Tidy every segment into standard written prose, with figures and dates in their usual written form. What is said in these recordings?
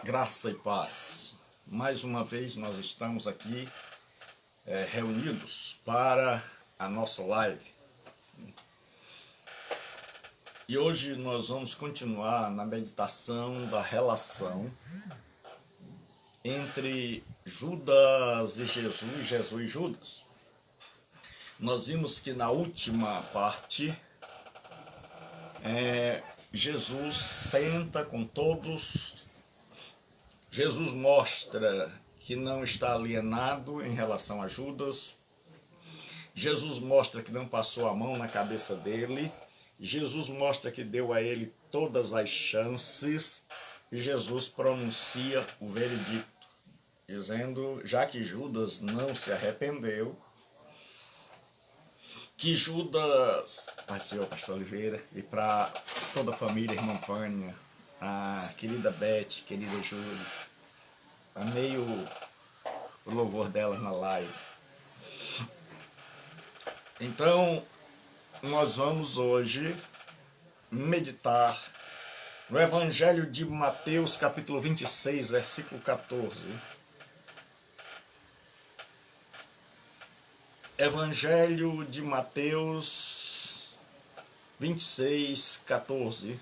Graça e paz. Mais uma vez nós estamos aqui reunidos para a nossa live. E hoje nós vamos continuar na meditação da relação entre Judas e Jesus, Jesus e Judas. Nós vimos que na última parte Jesus senta com todos. Jesus mostra que não está alienado em relação a Judas. Jesus mostra que não passou a mão na cabeça dele. Jesus mostra que deu a ele todas as chances. E Jesus pronuncia o veredicto, dizendo, já que Judas não se arrependeu, que Judas, Senhor Pastor Oliveira, e para toda a família, irmã Vânia, a querida Beth, querida Júlia, amei o louvor delas na live. Então, nós vamos hoje meditar no Evangelho de Mateus, capítulo 26, versículo 14. Evangelho de Mateus 26, 14.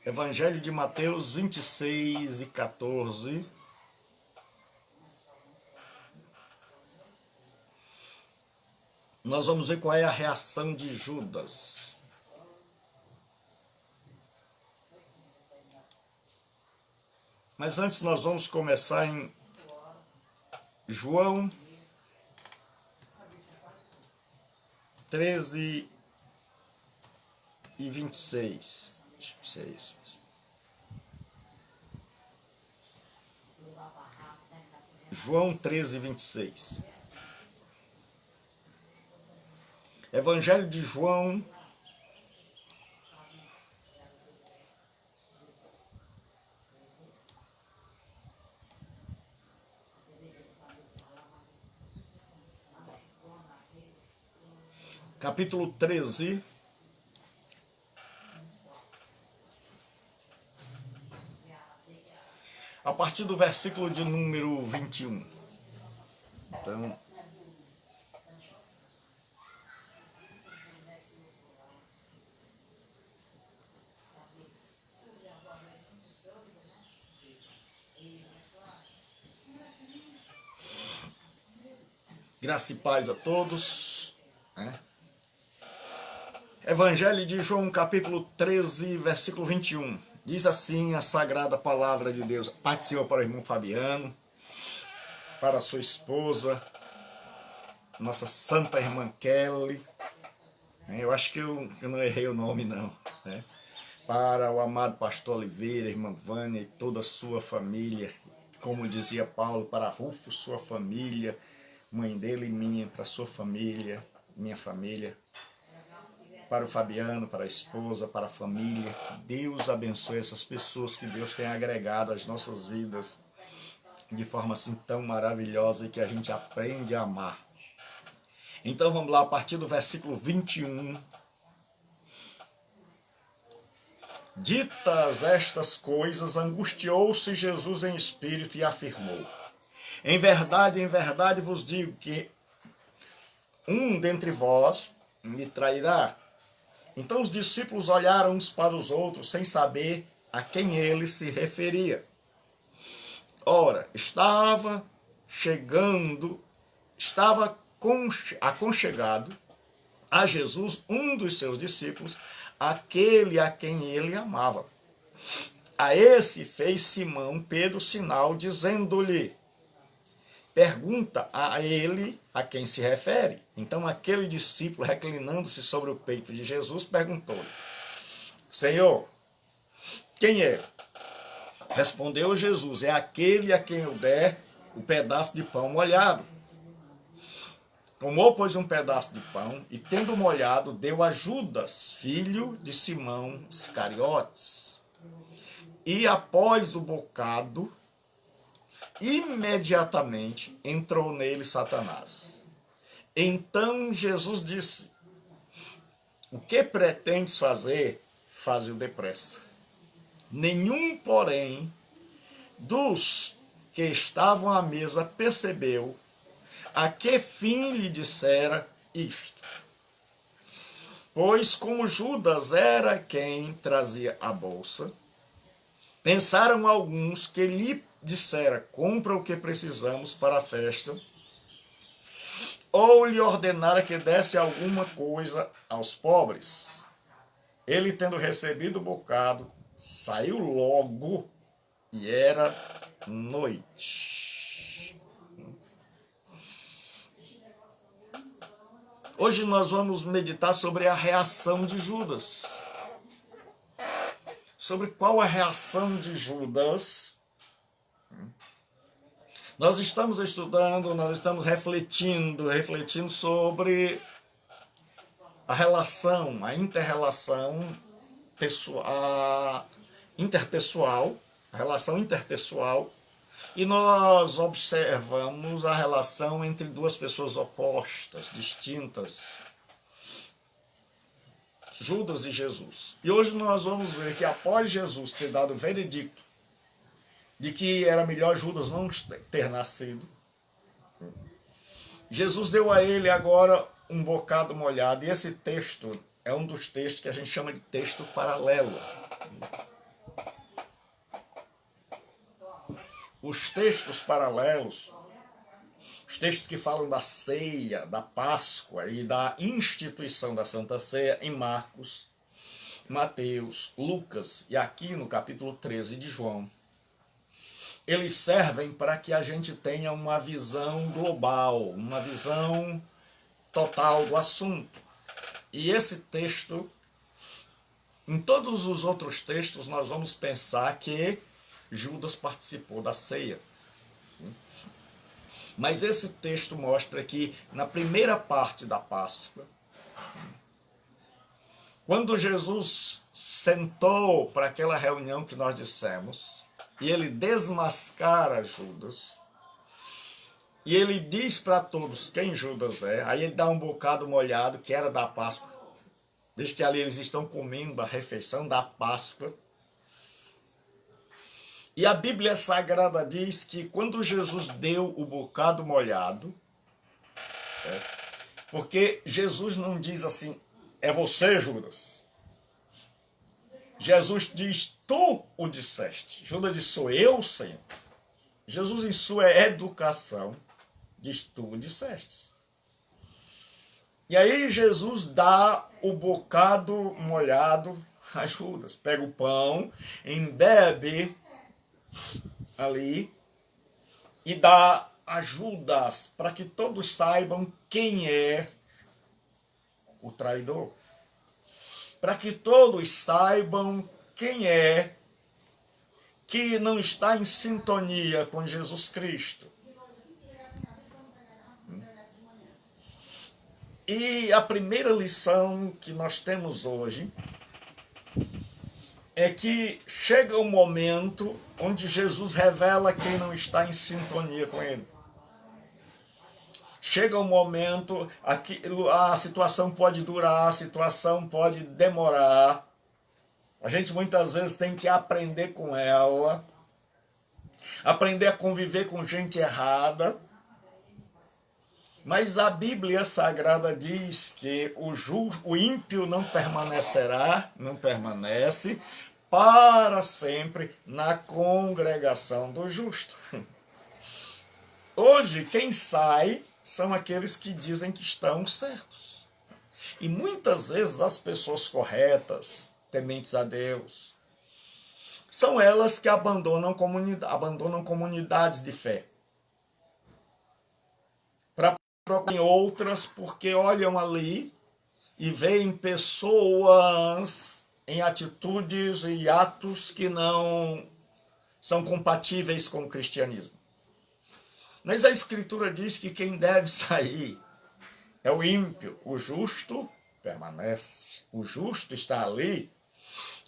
Evangelho de Mateus 26 e 14. Nós vamos ver qual é a reação de Judas. Mas antes nós vamos começar em João 13 e 26. Acho que é isso. João 13, 26. Evangelho de João, capítulo 13, a partir do versículo de número 21. Então, graça e paz a todos. Evangelho de João, capítulo 13, versículo 21. Diz assim a sagrada palavra de Deus. Pai do Senhor para o irmão Fabiano, para a sua esposa, nossa santa irmã Kelly. Eu acho que eu não errei o nome, não. Para o amado pastor Oliveira, irmã Vânia e toda a sua família. Como dizia Paulo, para Rufo, sua família, mãe dele e minha, para a sua família, minha família. Para o Fabiano, para a esposa, para a família. Deus abençoe essas pessoas que Deus tem agregado às nossas vidas de forma assim tão maravilhosa e que a gente aprende a amar. Então vamos lá, a partir do versículo 21. Ditas estas coisas, angustiou-se Jesus em espírito e afirmou: em verdade vos digo que um dentre vós me trairá. Então os discípulos olharam uns para os outros, sem saber a quem ele se referia. Ora, estava aconchegado a Jesus um dos seus discípulos, aquele a quem ele amava. A esse fez Simão Pedro sinal, dizendo-lhe: pergunta a ele a quem se refere. Então aquele discípulo, reclinando-se sobre o peito de Jesus, perguntou-lhe: Senhor, quem é? Respondeu Jesus: é aquele a quem eu der o pedaço de pão molhado. Tomou, pois, um pedaço de pão e, tendo molhado, deu a Judas, filho de Simão Iscariotes. E após o bocado, imediatamente entrou nele Satanás. Então Jesus disse: o que pretendes fazer, faze-o depressa. Nenhum, porém, dos que estavam à mesa percebeu a que fim lhe dissera isto. Pois como Judas era quem trazia a bolsa, pensaram alguns que lhe dissera: compra o que precisamos para a festa, ou lhe ordenara que desse alguma coisa aos pobres. Ele, tendo recebido o bocado, saiu logo, e era noite. Hoje nós vamos meditar sobre a reação de Judas. Sobre qual a reação de Judas. Nós estamos estudando, nós estamos refletindo sobre a relação, a inter-relação interpessoal, a relação interpessoal, e nós observamos a relação entre duas pessoas opostas, distintas, Judas e Jesus. E hoje nós vamos ver que após Jesus ter dado o veredicto de que era melhor Judas não ter nascido, Jesus deu a ele agora um bocado molhado, e esse texto é um dos textos que a gente chama de texto paralelo. Os textos paralelos, os textos que falam da ceia, da Páscoa e da instituição da Santa Ceia em Marcos, Mateus, Lucas e aqui no capítulo 13 de João, eles servem para que a gente tenha uma visão global, uma visão total do assunto. E esse texto, em todos os outros textos, nós vamos pensar que Judas participou da ceia. Mas esse texto mostra que na primeira parte da Páscoa, quando Jesus sentou para aquela reunião que nós dissemos, e ele desmascara Judas, e ele diz para todos quem Judas é, aí ele dá um bocado molhado, que era da Páscoa, desde que ali eles estão comendo a refeição da Páscoa. E a Bíblia Sagrada diz que quando Jesus deu o bocado molhado, porque Jesus não diz assim, é você, Judas. Jesus diz, tu o disseste. Judas diz, sou eu, Senhor. Jesus, em sua educação, diz, tu o disseste. E aí Jesus dá o bocado molhado a Judas. Pega o pão, embebe ali e dá a Judas para que todos saibam quem é o traidor. Para que todos saibam quem é que não está em sintonia com Jesus Cristo. E a primeira lição que nós temos hoje é que chega um momento onde Jesus revela quem não está em sintonia com ele. Chega um momento, a situação pode durar, a situação pode demorar. A gente muitas vezes tem que aprender com ela, aprender a conviver com gente errada. Mas a Bíblia Sagrada diz que o ímpio não permanece para sempre na congregação do justo. Hoje, quem sai são aqueles que dizem que estão certos. E muitas vezes as pessoas corretas, tementes a Deus, são elas que abandonam comunidades de fé. Para procurar outras, porque olham ali e veem pessoas em atitudes e atos que não são compatíveis com o cristianismo. Mas a Escritura diz que quem deve sair é o ímpio. O justo permanece. O justo está ali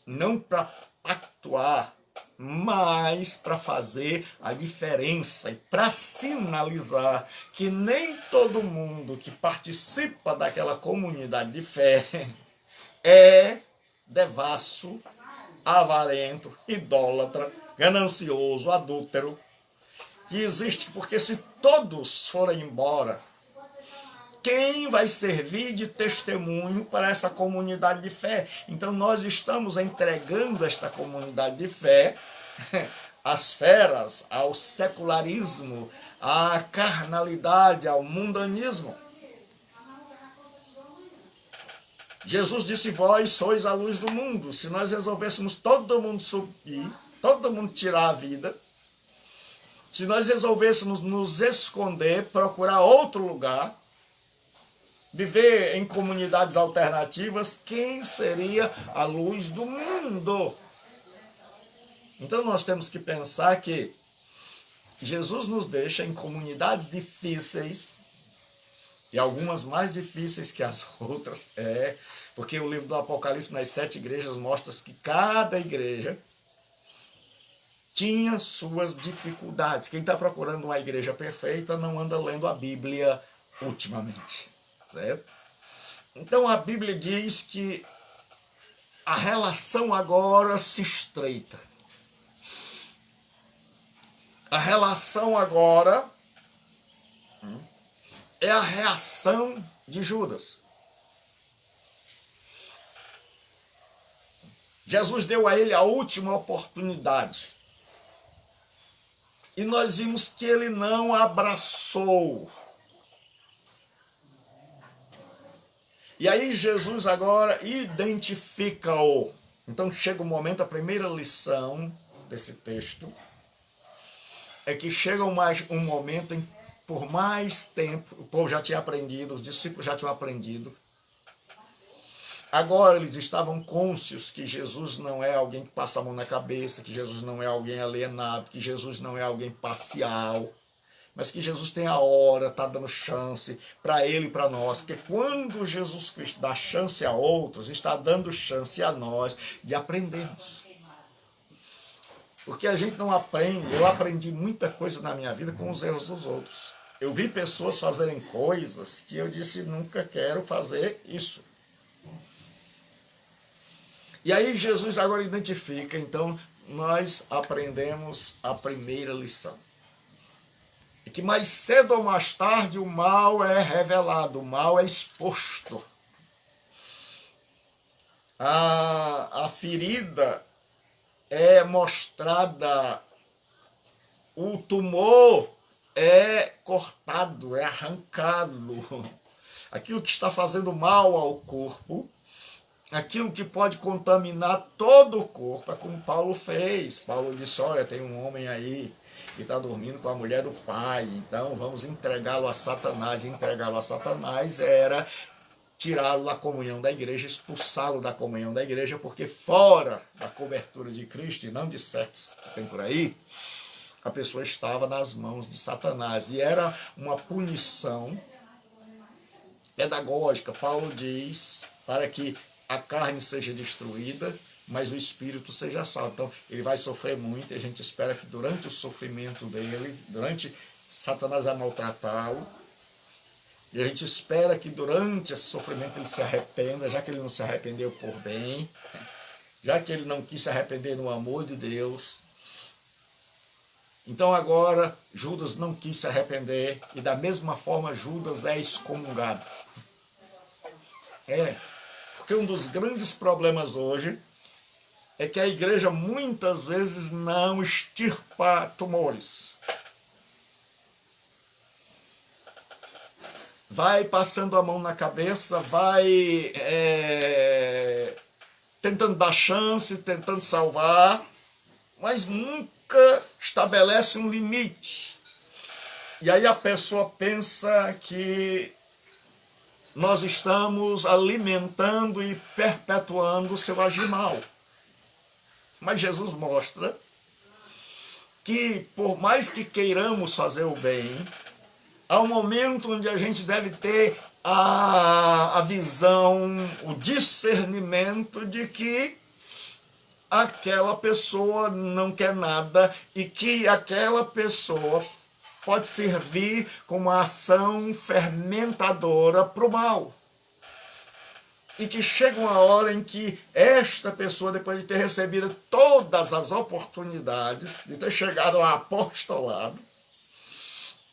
não para pactuar mas para fazer a diferença e para sinalizar que nem todo mundo que participa daquela comunidade de fé é devasso, avarento, idólatra, ganancioso, adúltero, que existe, porque se todos forem embora, quem vai servir de testemunho para essa comunidade de fé? Então nós estamos entregando esta comunidade de fé às feras, ao secularismo, à carnalidade, ao mundanismo. Jesus disse: vós sois a luz do mundo. Se nós resolvêssemos todo mundo subir, todo mundo tirar a vida, se nós resolvêssemos nos esconder, procurar outro lugar, viver em comunidades alternativas, quem seria a luz do mundo? Então nós temos que pensar que Jesus nos deixa em comunidades difíceis, e algumas mais difíceis que as outras, porque o livro do Apocalipse, nas 7 igrejas, mostra que cada igreja tinha suas dificuldades. Quem está procurando uma igreja perfeita não anda lendo a Bíblia ultimamente, certo? Então a Bíblia diz que a relação agora se estreita. A relação agora é a reação de Judas. Jesus deu a ele a última oportunidade. E nós vimos que ele não abraçou. E aí Jesus agora identifica-o. Então chega o momento, a primeira lição desse texto, é que chega um momento em por mais tempo, o povo já tinha aprendido, os discípulos já tinham aprendido. Agora eles estavam cônscios que Jesus não é alguém que passa a mão na cabeça, que Jesus não é alguém alienado, que Jesus não é alguém parcial, mas que Jesus tem a hora, está dando chance para ele e para nós. Porque quando Jesus Cristo dá chance a outros, está dando chance a nós de aprendermos. Porque a gente não aprende, eu aprendi muita coisa na minha vida com os erros dos outros. Eu vi pessoas fazerem coisas que eu disse, nunca quero fazer isso. E aí Jesus agora identifica, então nós aprendemos a primeira lição. E que mais cedo ou mais tarde o mal é revelado, o mal é exposto. A ferida é mostrada, o tumor é cortado, é arrancado. Aquilo que está fazendo mal ao corpo, aquilo que pode contaminar todo o corpo, é como Paulo fez. Paulo disse, olha, tem um homem aí que está dormindo com a mulher do pai, então vamos entregá-lo a Satanás. Entregá-lo a Satanás era tirá-lo da comunhão da igreja, expulsá-lo da comunhão da igreja, porque fora da cobertura de Cristo, e não de certos que tem por aí, a pessoa estava nas mãos de Satanás. E era uma punição pedagógica. Paulo diz, para que a carne seja destruída, mas o espírito seja salvo. Então, ele vai sofrer muito, e a gente espera que durante o sofrimento dele, Satanás vai maltratá-lo, e a gente espera que durante esse sofrimento ele se arrependa, já que ele não se arrependeu por bem, já que ele não quis se arrepender no amor de Deus. Então agora Judas não quis se arrepender, e da mesma forma Judas é excomungado. Porque um dos grandes problemas hoje é que a igreja muitas vezes não extirpa tumores. Vai passando a mão na cabeça, vai tentando dar chance, tentando salvar, mas nunca estabelece um limite. E aí a pessoa pensa que nós estamos alimentando e perpetuando o seu agir mal. Mas Jesus mostra que por mais que queiramos fazer o bem, há um momento onde a gente deve ter a visão, o discernimento de que aquela pessoa não quer nada e que aquela pessoa pode servir como ação fermentadora para o mal. E que chega uma hora em que esta pessoa, depois de ter recebido todas as oportunidades, de ter chegado ao apostolado,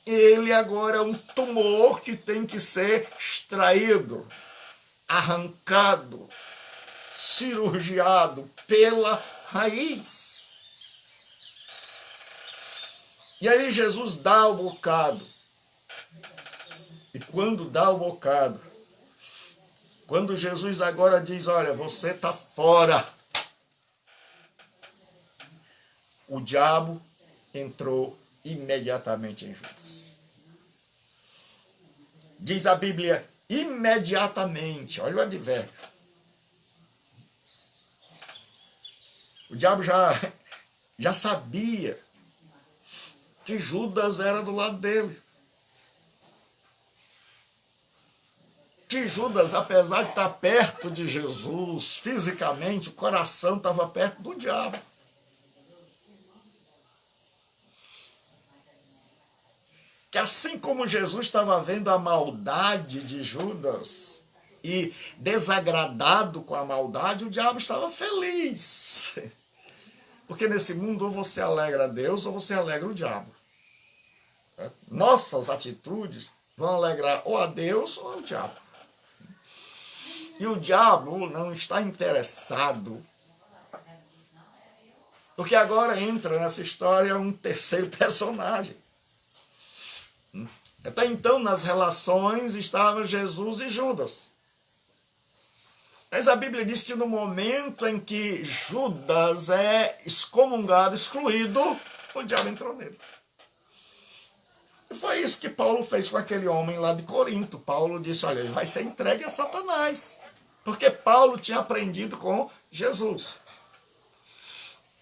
ele agora é um tumor que tem que ser extraído, arrancado, cirurgiado pela raiz. E aí Jesus dá o bocado. E quando dá o bocado, quando Jesus agora diz, olha, você está fora, o diabo entrou imediatamente em Judas. Diz a Bíblia, imediatamente, olha o advérbio. O diabo já sabia que Judas era do lado dele. Que Judas, apesar de estar perto de Jesus, fisicamente, o coração estava perto do diabo. Que assim como Jesus estava vendo a maldade de Judas e desagradado com a maldade, o diabo estava feliz. Porque nesse mundo ou você alegra a Deus ou você alegra o diabo. Nossas atitudes vão alegrar ou a Deus ou ao diabo. E o diabo não está interessado, porque agora entra nessa história um terceiro personagem. Até então, nas relações, estavam Jesus e Judas. Mas a Bíblia diz que no momento em que Judas é excomungado, excluído, o diabo entrou nele. E foi isso que Paulo fez com aquele homem lá de Corinto. Paulo disse, olha, ele vai ser entregue a Satanás. Porque Paulo tinha aprendido com Jesus.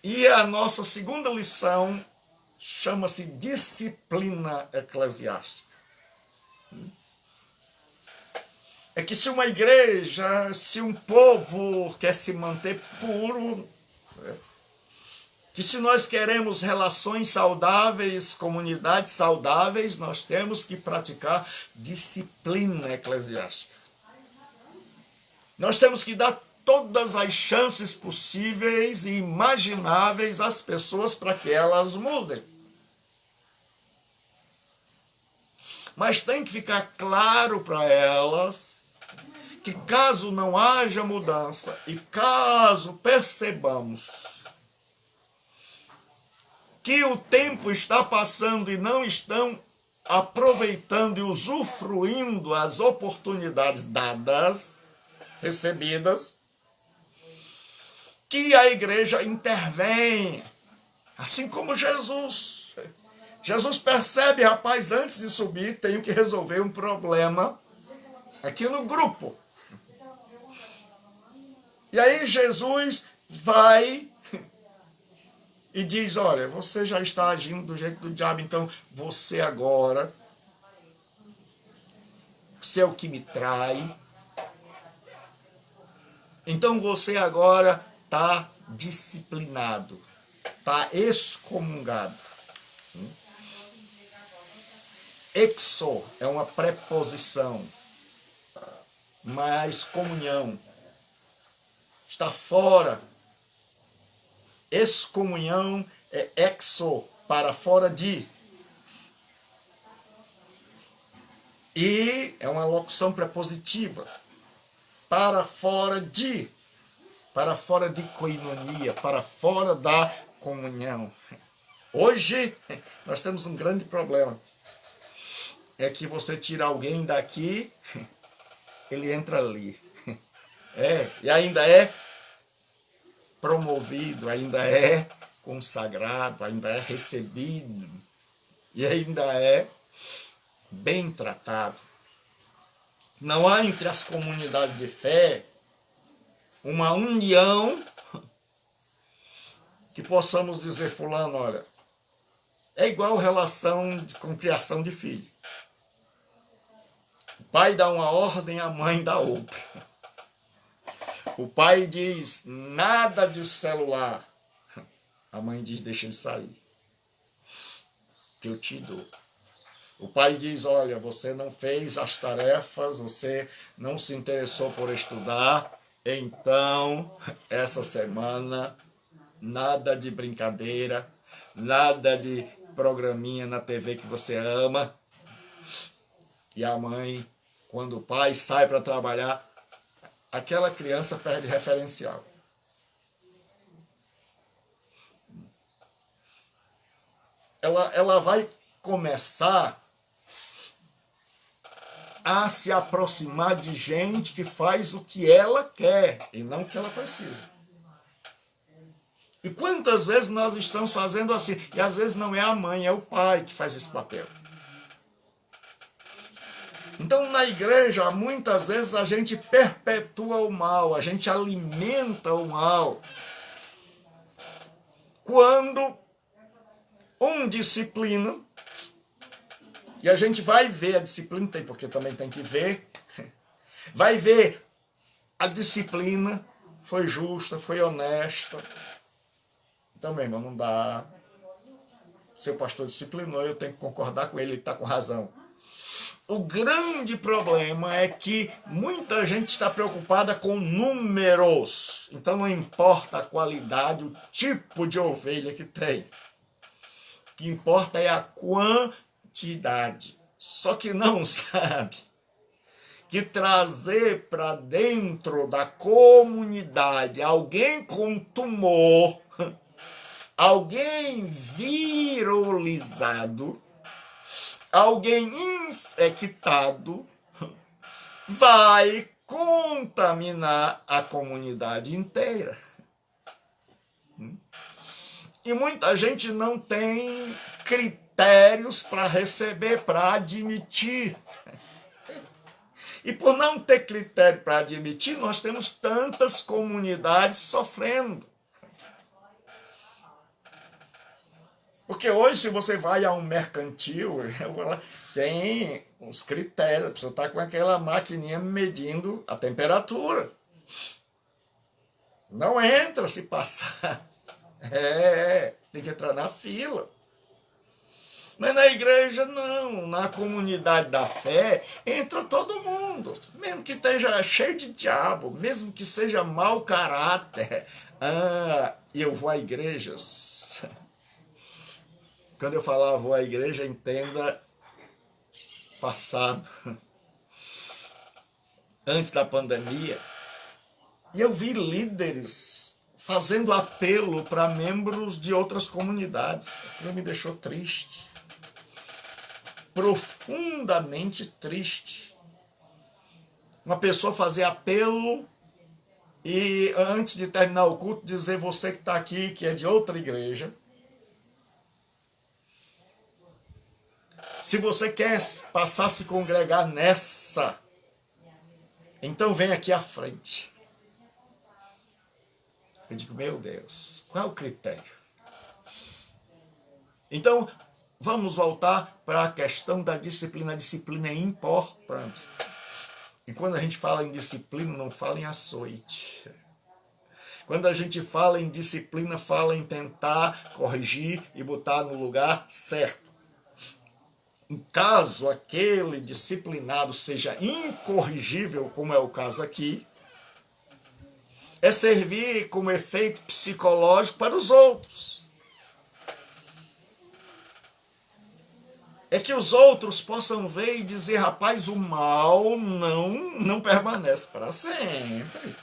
E a nossa segunda lição chama-se disciplina eclesiástica. É que se uma igreja, se um povo quer se manter puro, certo? Que se nós queremos relações saudáveis, comunidades saudáveis, nós temos que praticar disciplina eclesiástica. Nós temos que dar todas as chances possíveis e imagináveis às pessoas para que elas mudem. Mas tem que ficar claro para elas que caso não haja mudança e caso percebamos que o tempo está passando e não estão aproveitando e usufruindo as oportunidades dadas, recebidas, que a igreja intervém, assim como Jesus. Jesus percebe, rapaz, antes de subir, tenho que resolver um problema aqui no grupo. E aí Jesus vai e diz, olha, você já está agindo do jeito do diabo, então você agora, você é o que me trai. Então você agora está disciplinado, está excomungado. Exo é uma preposição, mas comunhão. Está fora. Excomunhão é exo, para fora de. E é uma locução prepositiva. Para fora de koinonia, para fora da comunhão. Hoje, nós temos um grande problema. É que você tira alguém daqui, ele entra ali. E ainda é promovido, ainda é consagrado, ainda é recebido, e ainda é bem tratado. Não há entre as comunidades de fé uma união que possamos dizer, fulano, olha, é igual relação com criação de filho. O pai dá uma ordem, a mãe dá outra. O pai diz, nada de celular. A mãe diz, deixa ele sair, que eu te dou. O pai diz, olha, você não fez as tarefas, você não se interessou por estudar, então, essa semana, nada de brincadeira, nada de programinha na TV que você ama. E a mãe, quando o pai sai para trabalhar, aquela criança perde referencial. Ela vai começar a se aproximar de gente que faz o que ela quer e não o que ela precisa. E quantas vezes nós estamos fazendo assim? E às vezes não é a mãe, é o pai que faz esse papel. Então, na igreja, muitas vezes a gente perpetua o mal, a gente alimenta o mal. Quando um disciplina, e a gente vai ver a disciplina, porque também tem que ver, vai ver a disciplina foi justa, foi honesta. Então, meu irmão, não dá. Seu pastor disciplinou, eu tenho que concordar com ele está com razão. O grande problema é que muita gente está preocupada com números. Então não importa a qualidade, o tipo de ovelha que tem. O que importa é a quantidade. Só que não sabe que trazer para dentro da comunidade alguém com tumor, alguém viralizado, alguém infectado, vai contaminar a comunidade inteira. E muita gente não tem critérios para receber, para admitir. E por não ter critério para admitir, nós temos tantas comunidades sofrendo. Porque hoje, se você vai a um mercantil, tem uns critérios, a pessoa está com aquela maquininha medindo a temperatura. Não entra se passar. Tem que entrar na fila. Mas na igreja não, na comunidade da fé, entra todo mundo. Mesmo que esteja cheio de diabo, mesmo que seja mau caráter. E eu vou a igrejas. Quando eu falar vou à igreja, entenda passado, antes da pandemia, e eu vi líderes fazendo apelo para membros de outras comunidades. Aquilo me deixou triste, profundamente triste. Uma pessoa fazer apelo e antes de terminar o culto dizer, você que está aqui, que é de outra igreja, se você quer passar a se congregar nessa, então vem aqui à frente. Eu digo, meu Deus, qual é o critério? Então, vamos voltar para a questão da disciplina. A disciplina é importante. E quando a gente fala em disciplina, não fala em açoite. Quando a gente fala em disciplina, fala em tentar corrigir e botar no lugar certo. Em caso aquele disciplinado seja incorrigível, como é o caso aqui, é servir como efeito psicológico para os outros. É que os outros possam ver e dizer, rapaz, o mal não permanece para sempre.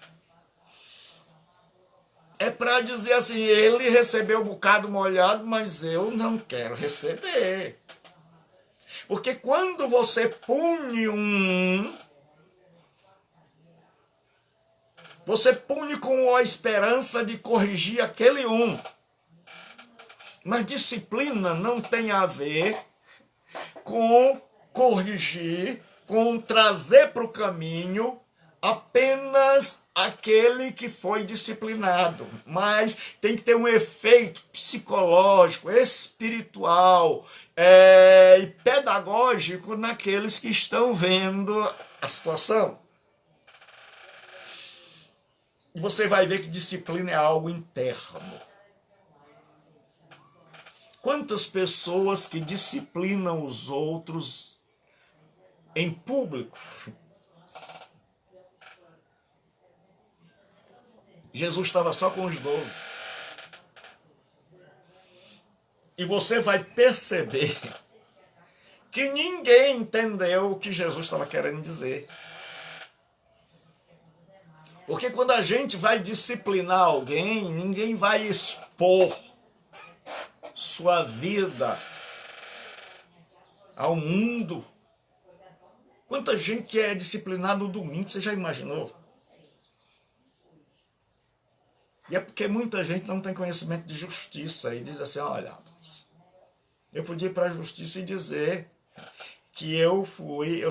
É para dizer assim, ele recebeu um bocado molhado, mas eu não quero receber. Porque quando você pune você pune com a esperança de corrigir aquele Mas disciplina não tem a ver com corrigir, com trazer para o caminho apenas aquele que foi disciplinado, mas tem que ter um efeito psicológico, espiritual e pedagógico naqueles que estão vendo a situação. E você vai ver que disciplina é algo interno. Quantas pessoas que disciplinam os outros em público? Jesus estava só com os 12. E você vai perceber que ninguém entendeu o que Jesus estava querendo dizer. Porque quando a gente vai disciplinar alguém, ninguém vai expor sua vida ao mundo. Quanta gente é disciplinada no domingo, você já imaginou? E é porque muita gente não tem conhecimento de justiça e diz assim, olha, eu podia ir para a justiça e dizer que eu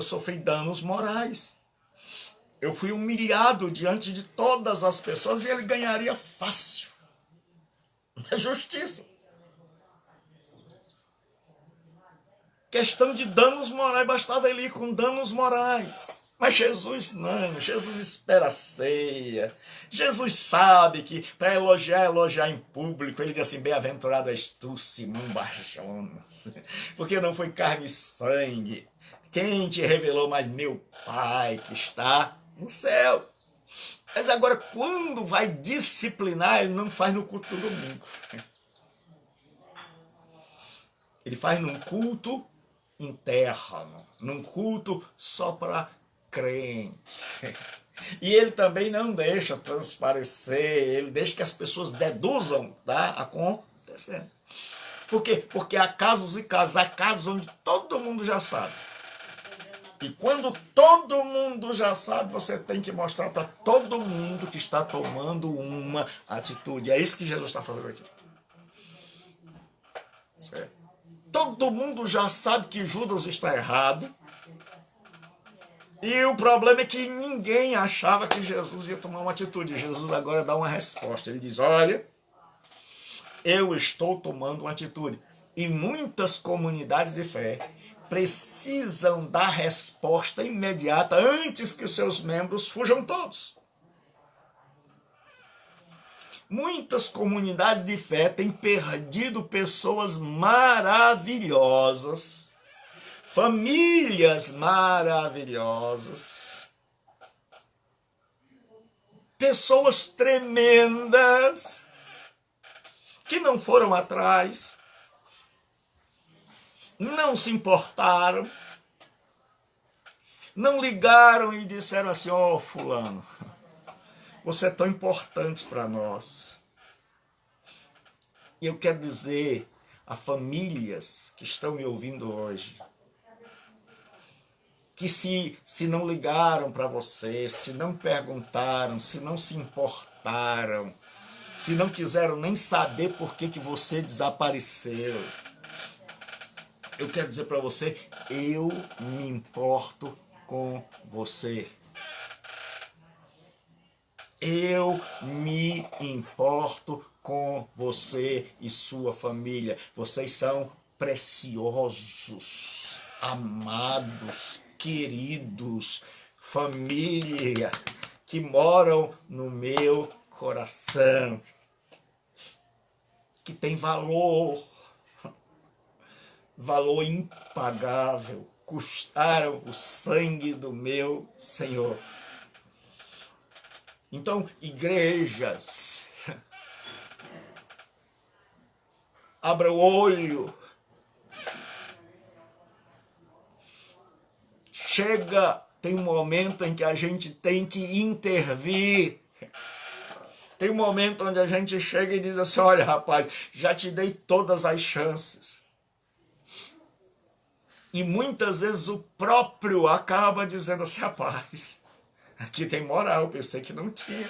sofri danos morais. Eu fui humilhado diante de todas as pessoas e ele ganharia fácil. É justiça. Questão de danos morais, bastava ele ir com danos morais. Mas Jesus não, Jesus espera a ceia. Jesus sabe que para elogiar em público, ele diz assim, bem-aventurado és tu, Simão Barjonas, porque não foi carne e sangue. Quem te revelou, mas meu Pai que está no céu. Mas agora, quando vai disciplinar, ele não faz no culto do domingo. Ele faz num culto interno, num culto só para crente. E ele também não deixa transparecer, ele deixa que as pessoas deduzam, tá? Acontecendo. Por quê? Porque há casos e casos, há casos onde todo mundo já sabe. E quando todo mundo já sabe, você tem que mostrar para todo mundo que está tomando uma atitude. É isso que Jesus está fazendo aqui. Certo? Todo mundo já sabe que Judas está errado. E o problema é que ninguém achava que Jesus ia tomar uma atitude. Jesus agora dá uma resposta. Ele diz, olha, eu estou tomando uma atitude. E muitas comunidades de fé precisam dar resposta imediata antes que seus membros fujam todos. Muitas comunidades de fé têm perdido pessoas maravilhosas, famílias maravilhosas, pessoas tremendas que não foram atrás, não se importaram, não ligaram e disseram assim, ó, fulano, você é tão importante para nós. E eu quero dizer a famílias que estão me ouvindo hoje, que se não ligaram para você, se não perguntaram, se não se importaram, se não quiseram nem saber por que você desapareceu, eu quero dizer para você, eu me importo com você. Eu me importo com você e sua família. Vocês são preciosos, amados, queridos, família que moram no meu coração, que tem valor impagável, custaram o sangue do meu Senhor. Então, igrejas, abra o olho, tem um momento em que a gente tem que intervir. Tem um momento onde a gente chega e diz assim, olha rapaz, já te dei todas as chances. E muitas vezes o próprio acaba dizendo assim, rapaz, aqui tem moral, eu pensei que não tinha.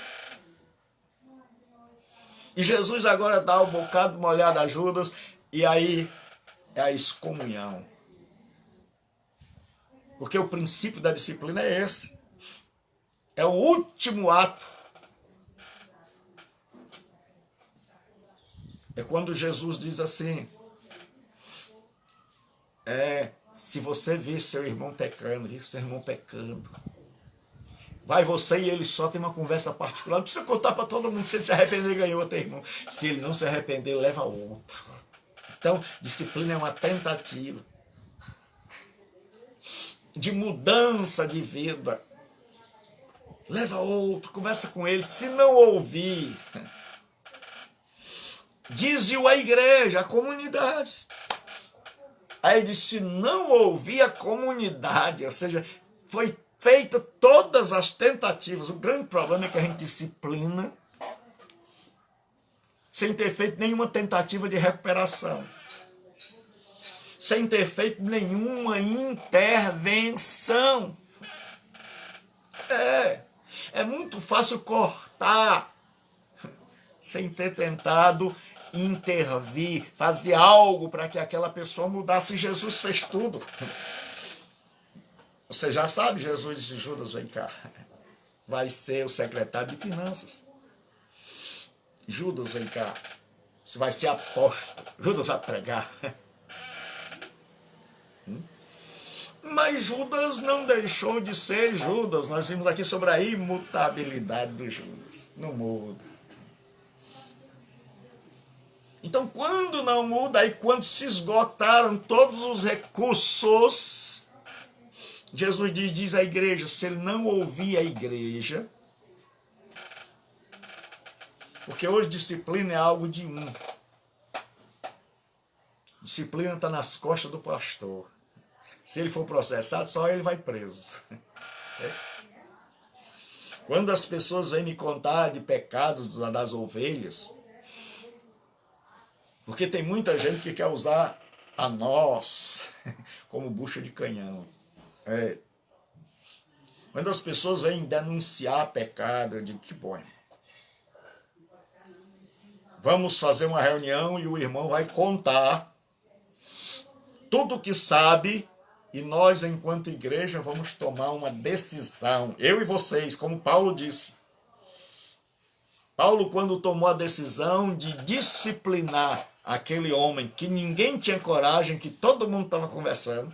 E Jesus agora dá um bocado de molhada a Judas, e aí é a excomunhão. Porque o princípio da disciplina é esse. É o último ato. É quando Jesus diz assim, se você vê seu irmão pecando, Vai você e ele só tem uma conversa particular. Não precisa contar para todo mundo. Se ele se arrepender, ganhou outro irmão. Se ele não se arrepender, leva outro. Então, disciplina é uma tentativa de mudança de vida. Leva outro, conversa com ele. Se não ouvir, diz-o a igreja, a comunidade. Aí diz, se não ouvir a comunidade, ou seja, foi feita todas as tentativas. O grande problema é que a gente disciplina sem ter feito nenhuma tentativa de recuperação. Sem ter feito nenhuma intervenção. É muito fácil cortar sem ter tentado intervir, fazer algo para que aquela pessoa mudasse. Jesus fez tudo. Você já sabe, Jesus disse, Judas, vem cá. Vai ser o secretário de finanças. Judas, vem cá. Você vai ser apóstolo. Judas vai pregar. Mas Judas não deixou de ser Judas. Nós vimos aqui sobre a imutabilidade do Judas. Não muda. Então, quando não muda, aí quando se esgotaram todos os recursos, Jesus diz à igreja, se ele não ouvir a igreja, porque hoje disciplina é algo de um. Disciplina está nas costas do pastor. Se ele for processado, só ele vai preso. Quando as pessoas vêm me contar de pecados das ovelhas, porque tem muita gente que quer usar a nós como bucha de canhão. Quando as pessoas vêm denunciar pecado, eu digo que bom. Vamos fazer uma reunião e o irmão vai contar tudo o que sabe e nós, enquanto igreja, vamos tomar uma decisão. Eu e vocês, como Paulo disse. Paulo, quando tomou a decisão de disciplinar aquele homem que ninguém tinha coragem, que todo mundo estava conversando,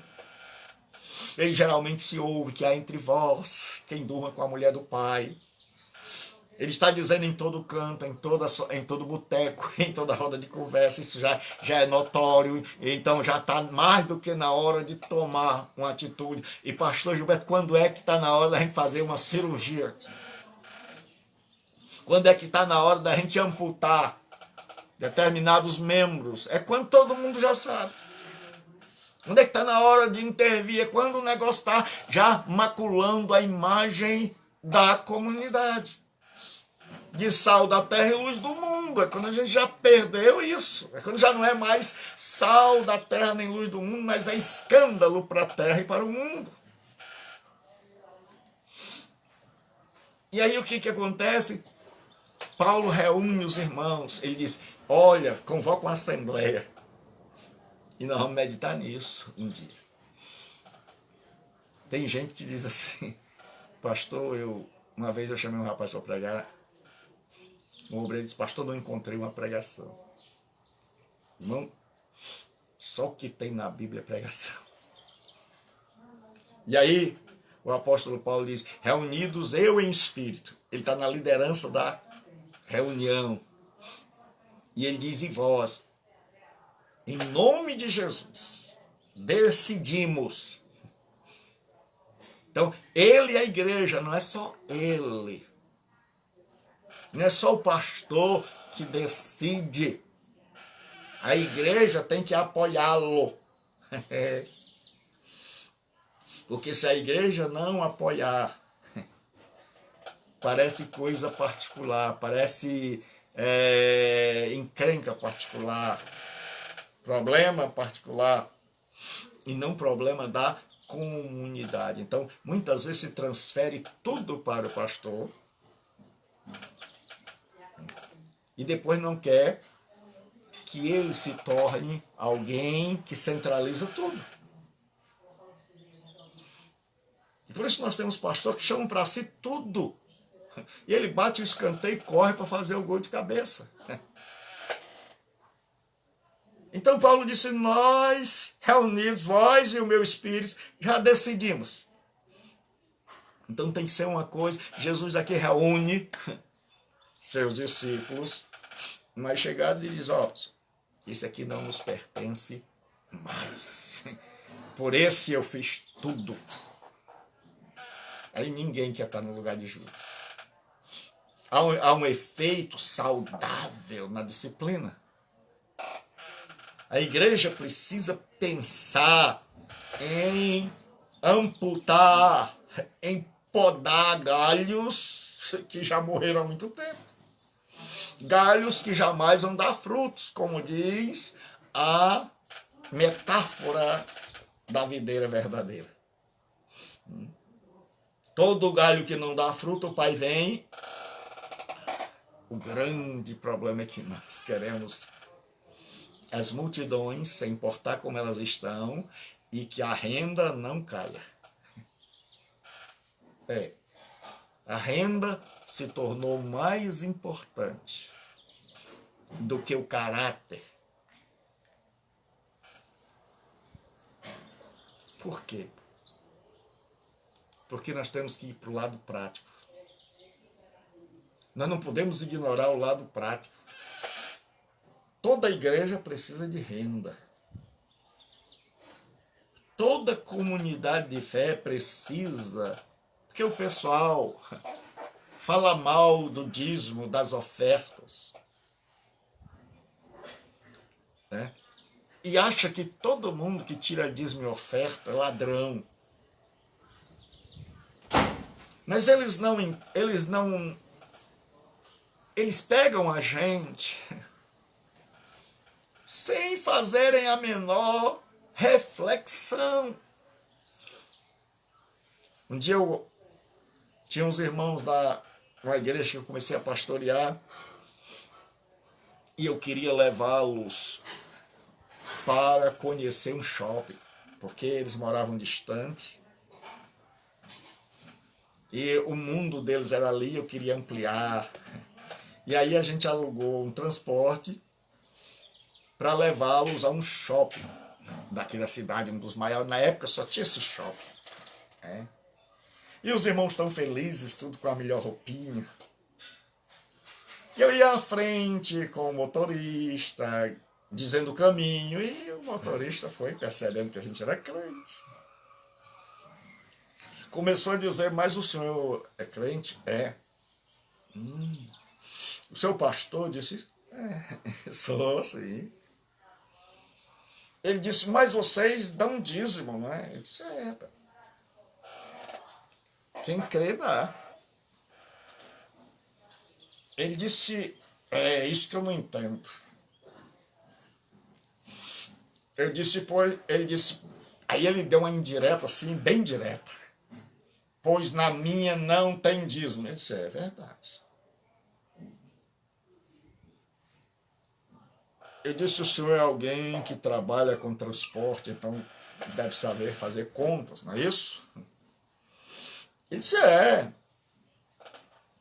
ele geralmente se ouve que há entre vós quem durma com a mulher do pai. Ele está dizendo em todo canto, em todo boteco, em toda roda de conversa, isso já é notório, então já está mais do que na hora de tomar uma atitude. E pastor Gilberto, quando é que está na hora da gente fazer uma cirurgia? Quando é que está na hora da gente amputar determinados membros? É quando todo mundo já sabe. Quando é que está na hora de intervir? É quando o negócio está já maculando a imagem da comunidade. De sal da terra e luz do mundo. É quando a gente já perdeu isso. É quando já não é mais sal da terra nem luz do mundo, mas é escândalo para a terra e para o mundo. E aí o que acontece? Paulo reúne os irmãos. Ele diz, olha, convoca uma assembleia. E nós vamos meditar nisso um dia. Tem gente que diz assim, pastor, uma vez eu chamei um rapaz para pregar. O obreiro disse, pastor, não encontrei uma pregação. Não, só o que tem na Bíblia é pregação. E aí, o apóstolo Paulo diz, reunidos eu em espírito. Ele está na liderança da reunião. E ele diz, e vós, em nome de Jesus, decidimos. Então, ele e a igreja, não é só ele. Não é só o pastor que decide. A igreja tem que apoiá-lo. Porque se a igreja não apoiar, parece coisa particular, parece encrenca particular, problema particular, e não problema da comunidade. Então, muitas vezes se transfere tudo para o pastor, e depois não quer que ele se torne alguém que centraliza tudo. E por isso nós temos pastor que chamam para si tudo. E ele bate o escanteio e corre para fazer o gol de cabeça. Então Paulo disse, nós reunidos, vós e o meu espírito, já decidimos. Então tem que ser uma coisa. Jesus aqui reúne seus discípulos mais chegados e diz, ó, esse aqui não nos pertence mais. Por esse eu fiz tudo. Aí ninguém quer estar no lugar de Judas. Há um efeito saudável na disciplina. A igreja precisa pensar em amputar, em podar galhos que já morreram há muito tempo. Galhos que jamais vão dar frutos, como diz a metáfora da videira verdadeira. Todo galho que não dá fruto, o pai vem. O grande problema é que nós queremos as multidões, sem importar como elas estão, e que a renda não caia. A renda se tornou mais importante do que o caráter. Por quê? Porque nós temos que ir para o lado prático. Nós não podemos ignorar o lado prático. Toda igreja precisa de renda. Toda comunidade de fé precisa, porque o pessoal fala mal do dízimo, das ofertas, né? E acha que todo mundo que tira dízimo e oferta é ladrão. Mas eles pegam a gente sem fazerem a menor reflexão. Um dia eu tinha uns irmãos da uma igreja que eu comecei a pastorear e eu queria levá-los para conhecer um shopping, porque eles moravam distante e o mundo deles era ali, eu queria ampliar. E aí a gente alugou um transporte para levá-los a um shopping daqui da cidade, um dos maiores. Na época só tinha esse shopping. E os irmãos estão felizes, tudo com a melhor roupinha. E eu ia à frente com o motorista, dizendo o caminho, e o motorista foi percebendo que a gente era crente. Começou a dizer, mas o senhor é crente? É. O seu pastor? Disse, sou, sim. Ele disse, mas vocês dão dízimo, não é? Eu disse, quem crê dá. Ele disse, é isso que eu não entendo. Eu disse, pois, ele disse, aí ele deu uma indireta assim, bem direta. Pois na minha não tem dízimo. Eu disse, é verdade. Eu disse, o senhor é alguém que trabalha com transporte, então deve saber fazer contas, não é isso? Ele disse,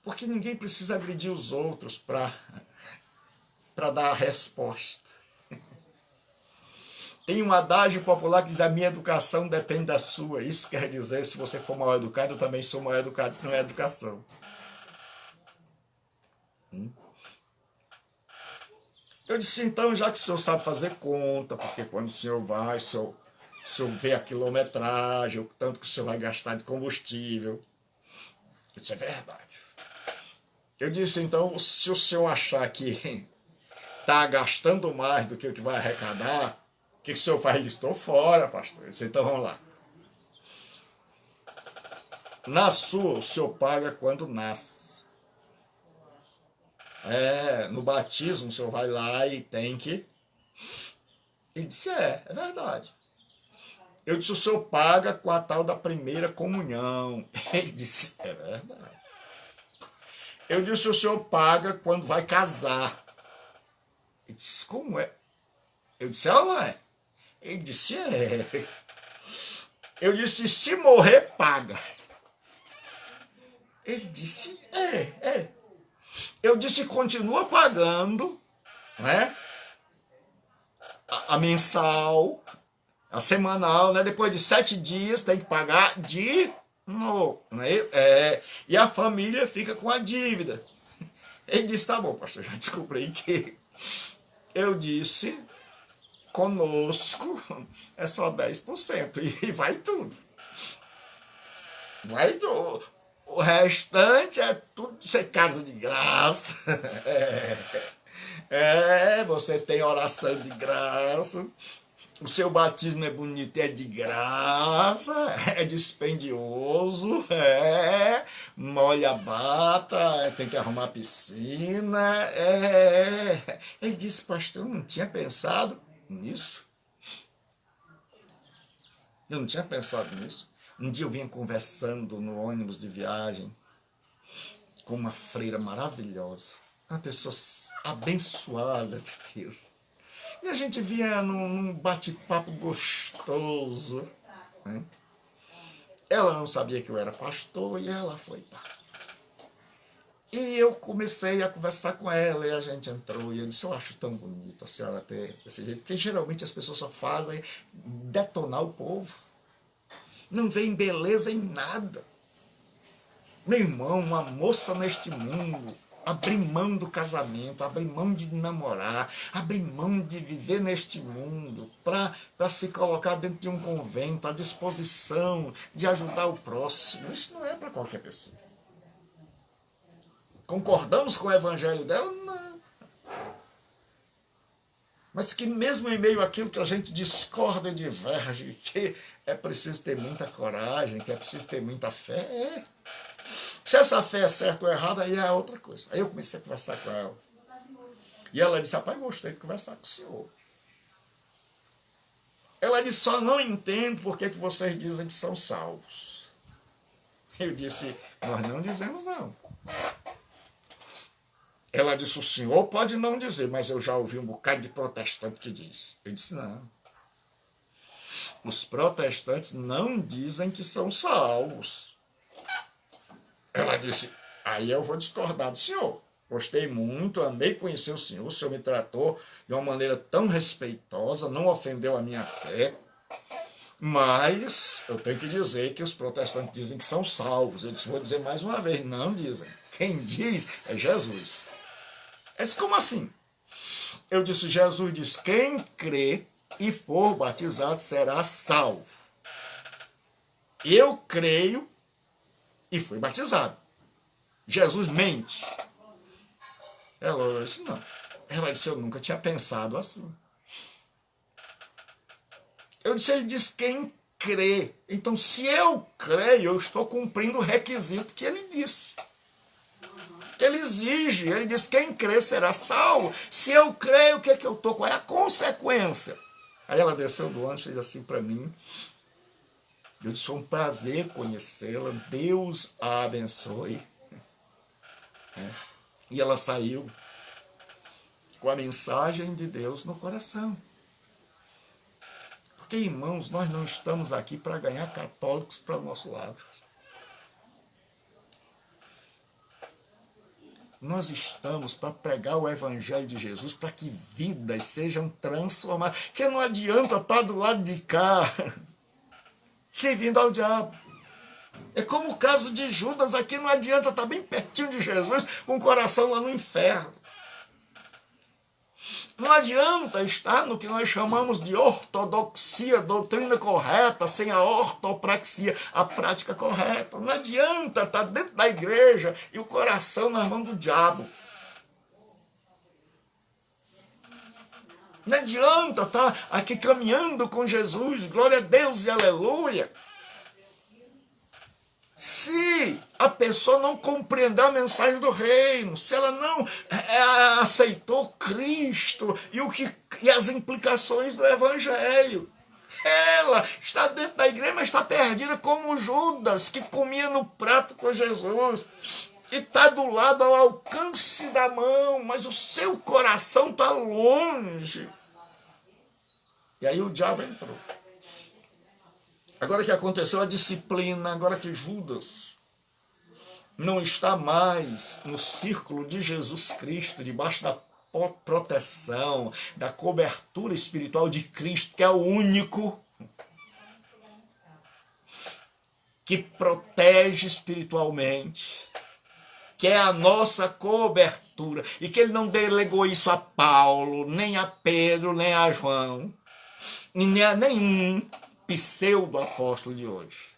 porque ninguém precisa agredir os outros para dar a resposta. Tem um adágio popular que diz, a minha educação depende da sua. Isso quer dizer, se você for mal educado, eu também sou mal educado, isso não é educação. Eu disse, então, já que o senhor sabe fazer conta, porque quando o senhor vai, o senhor vê a quilometragem, o tanto que o senhor vai gastar de combustível. Eu disse, é verdade. Eu disse, então, se o senhor achar que está gastando mais do que o que vai arrecadar, o que o senhor faz? Ele disse, estou fora, pastor. Eu disse, então vamos lá. Na sua, o senhor paga quando nasce. No batismo, o senhor vai lá e tem que... Ele disse, é verdade. Eu disse, o senhor paga com a tal da primeira comunhão. Ele disse, é verdade. Eu disse, o senhor paga quando vai casar. Ele disse, como é? Eu disse, não é? Ele disse, é. Eu disse, se morrer, paga. Ele disse, é. Eu disse, continua pagando, né? A mensal, a semanal, né? Depois de 7 dias tem que pagar de No, né? E a família fica com a dívida. Ele disse, tá bom, pastor, já descobri que eu disse, conosco é só 10%, e vai tudo. Vai tudo. O restante é tudo, você casa de graça. Você tem oração de graça. O seu batismo é bonito, é de graça, é dispendioso, molha a bata, tem que arrumar a piscina. Ele disse, pastor, eu não tinha pensado nisso. Eu não tinha pensado nisso. Um dia eu vinha conversando no ônibus de viagem com uma freira maravilhosa, uma pessoa abençoada de Deus. E a gente vinha num bate-papo gostoso, né? Ela não sabia que eu era pastor e ela foi pastor. E eu comecei a conversar com ela e a gente entrou e eu disse, eu acho tão bonito a senhora ter esse jeito, porque geralmente as pessoas só fazem detonar o povo. Não veem beleza em nada. Meu irmão, uma moça neste mundo, abrir mão do casamento, abrir mão de namorar, abrir mão de viver neste mundo, para se colocar dentro de um convento, à disposição de ajudar o próximo. Isso não é para qualquer pessoa. Concordamos com o evangelho dela? Não. Mas que mesmo em meio àquilo que a gente discorda e diverge, que é preciso ter muita coragem, que é preciso ter muita fé, Se essa fé é certa ou errada, aí é outra coisa. Aí eu comecei a conversar com ela. E ela disse, rapaz, gostei de conversar com o senhor. Ela disse, só não entendo por que vocês dizem que são salvos. Eu disse, nós não dizemos não. Ela disse, o senhor pode não dizer, mas eu já ouvi um bocado de protestante que diz. Eu disse, não. Os protestantes não dizem que são salvos. Ela disse, aí eu vou discordar do senhor. Gostei muito, amei conhecer o senhor me tratou de uma maneira tão respeitosa, não ofendeu a minha fé, mas eu tenho que dizer que os protestantes dizem que são salvos. Eu disse, vou dizer mais uma vez, não dizem. Quem diz é Jesus. Eu disse, como assim? Eu disse, Jesus diz, quem crê e for batizado será salvo. Eu creio e fui batizado. Jesus mente. Ela disse, não. Ela disse, eu nunca tinha pensado assim. Eu disse, ele diz quem crê. Então, se eu creio, eu estou cumprindo o requisito que ele disse. Ele exige, ele diz, quem crê será salvo. Se eu creio, o que é que eu estou? Qual é a consequência? Aí ela desceu do ônibus, fez assim para mim. Eu disse, foi um prazer conhecê-la. Deus a abençoe. E ela saiu com a mensagem de Deus no coração. Porque, irmãos, nós não estamos aqui para ganhar católicos para o nosso lado. Nós estamos para pregar o evangelho de Jesus, para que vidas sejam transformadas. Que não adianta estar do lado de cá, servindo ao diabo. É como o caso de Judas aqui, não adianta estar bem pertinho de Jesus, com o coração lá no inferno. Não adianta estar no que nós chamamos de ortodoxia, doutrina correta, sem a ortopraxia, a prática correta. Não adianta estar dentro da igreja e o coração nas mãos do diabo. Não adianta estar aqui caminhando com Jesus, glória a Deus e aleluia. Se a pessoa não compreendeu a mensagem do reino, se ela não aceitou Cristo e as implicações do evangelho, ela está dentro da igreja, mas está perdida como Judas, que comia no prato com Jesus, e está do lado ao alcance da mão, mas o seu coração está longe. E aí o diabo entrou. Agora que aconteceu a disciplina, agora que Judas não está mais no círculo de Jesus Cristo, debaixo da proteção, da cobertura espiritual de Cristo, que é o único. que protege espiritualmente, que é a nossa cobertura, e que ele não delegou isso a Paulo, nem a Pedro, nem a João, e nem a nenhum pseudo-apóstolo de hoje.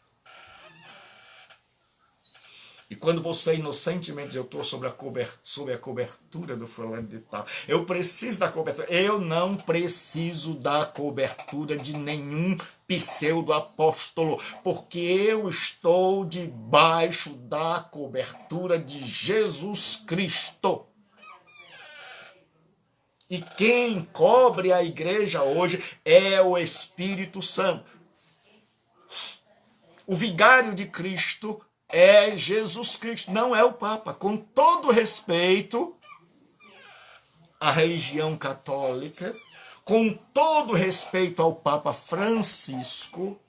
E quando você inocentemente diz, eu estou sob a cobertura do fulano de tal, eu preciso da cobertura. Eu não preciso da cobertura de nenhum pseudo-apóstolo, porque eu estou debaixo da cobertura de Jesus Cristo. E quem cobre a igreja hoje é o Espírito Santo. O vigário de Cristo é Jesus Cristo, não é o Papa. Com todo respeito à religião católica, com todo respeito ao Papa Francisco,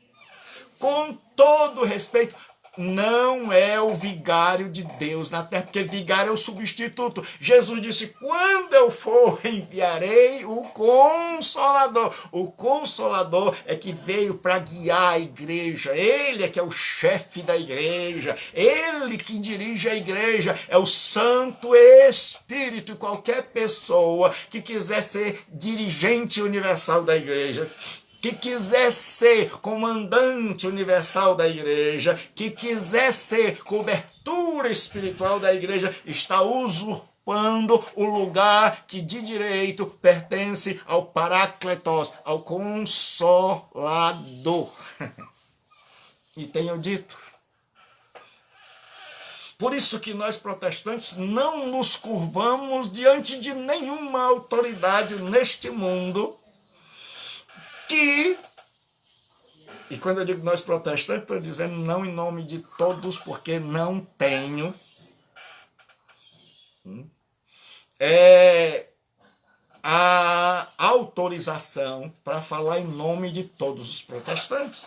com todo respeito, não é o vigário de Deus na terra, porque vigário é o substituto. Jesus disse, quando eu for, enviarei o Consolador. O Consolador é que veio para guiar a igreja. Ele é que é o chefe da igreja. Ele que dirige a igreja. É o Santo Espírito. E qualquer pessoa que quiser ser dirigente universal da igreja, que quiser ser comandante universal da igreja, que quiser ser cobertura espiritual da igreja, está usurpando o lugar que de direito pertence ao Parácletos, ao Consolador. E tenho dito. Por isso que nós protestantes não nos curvamos diante de nenhuma autoridade neste mundo, e quando eu digo nós protestantes, estou dizendo não em nome de todos, porque não tenho a autorização para falar em nome de todos os protestantes.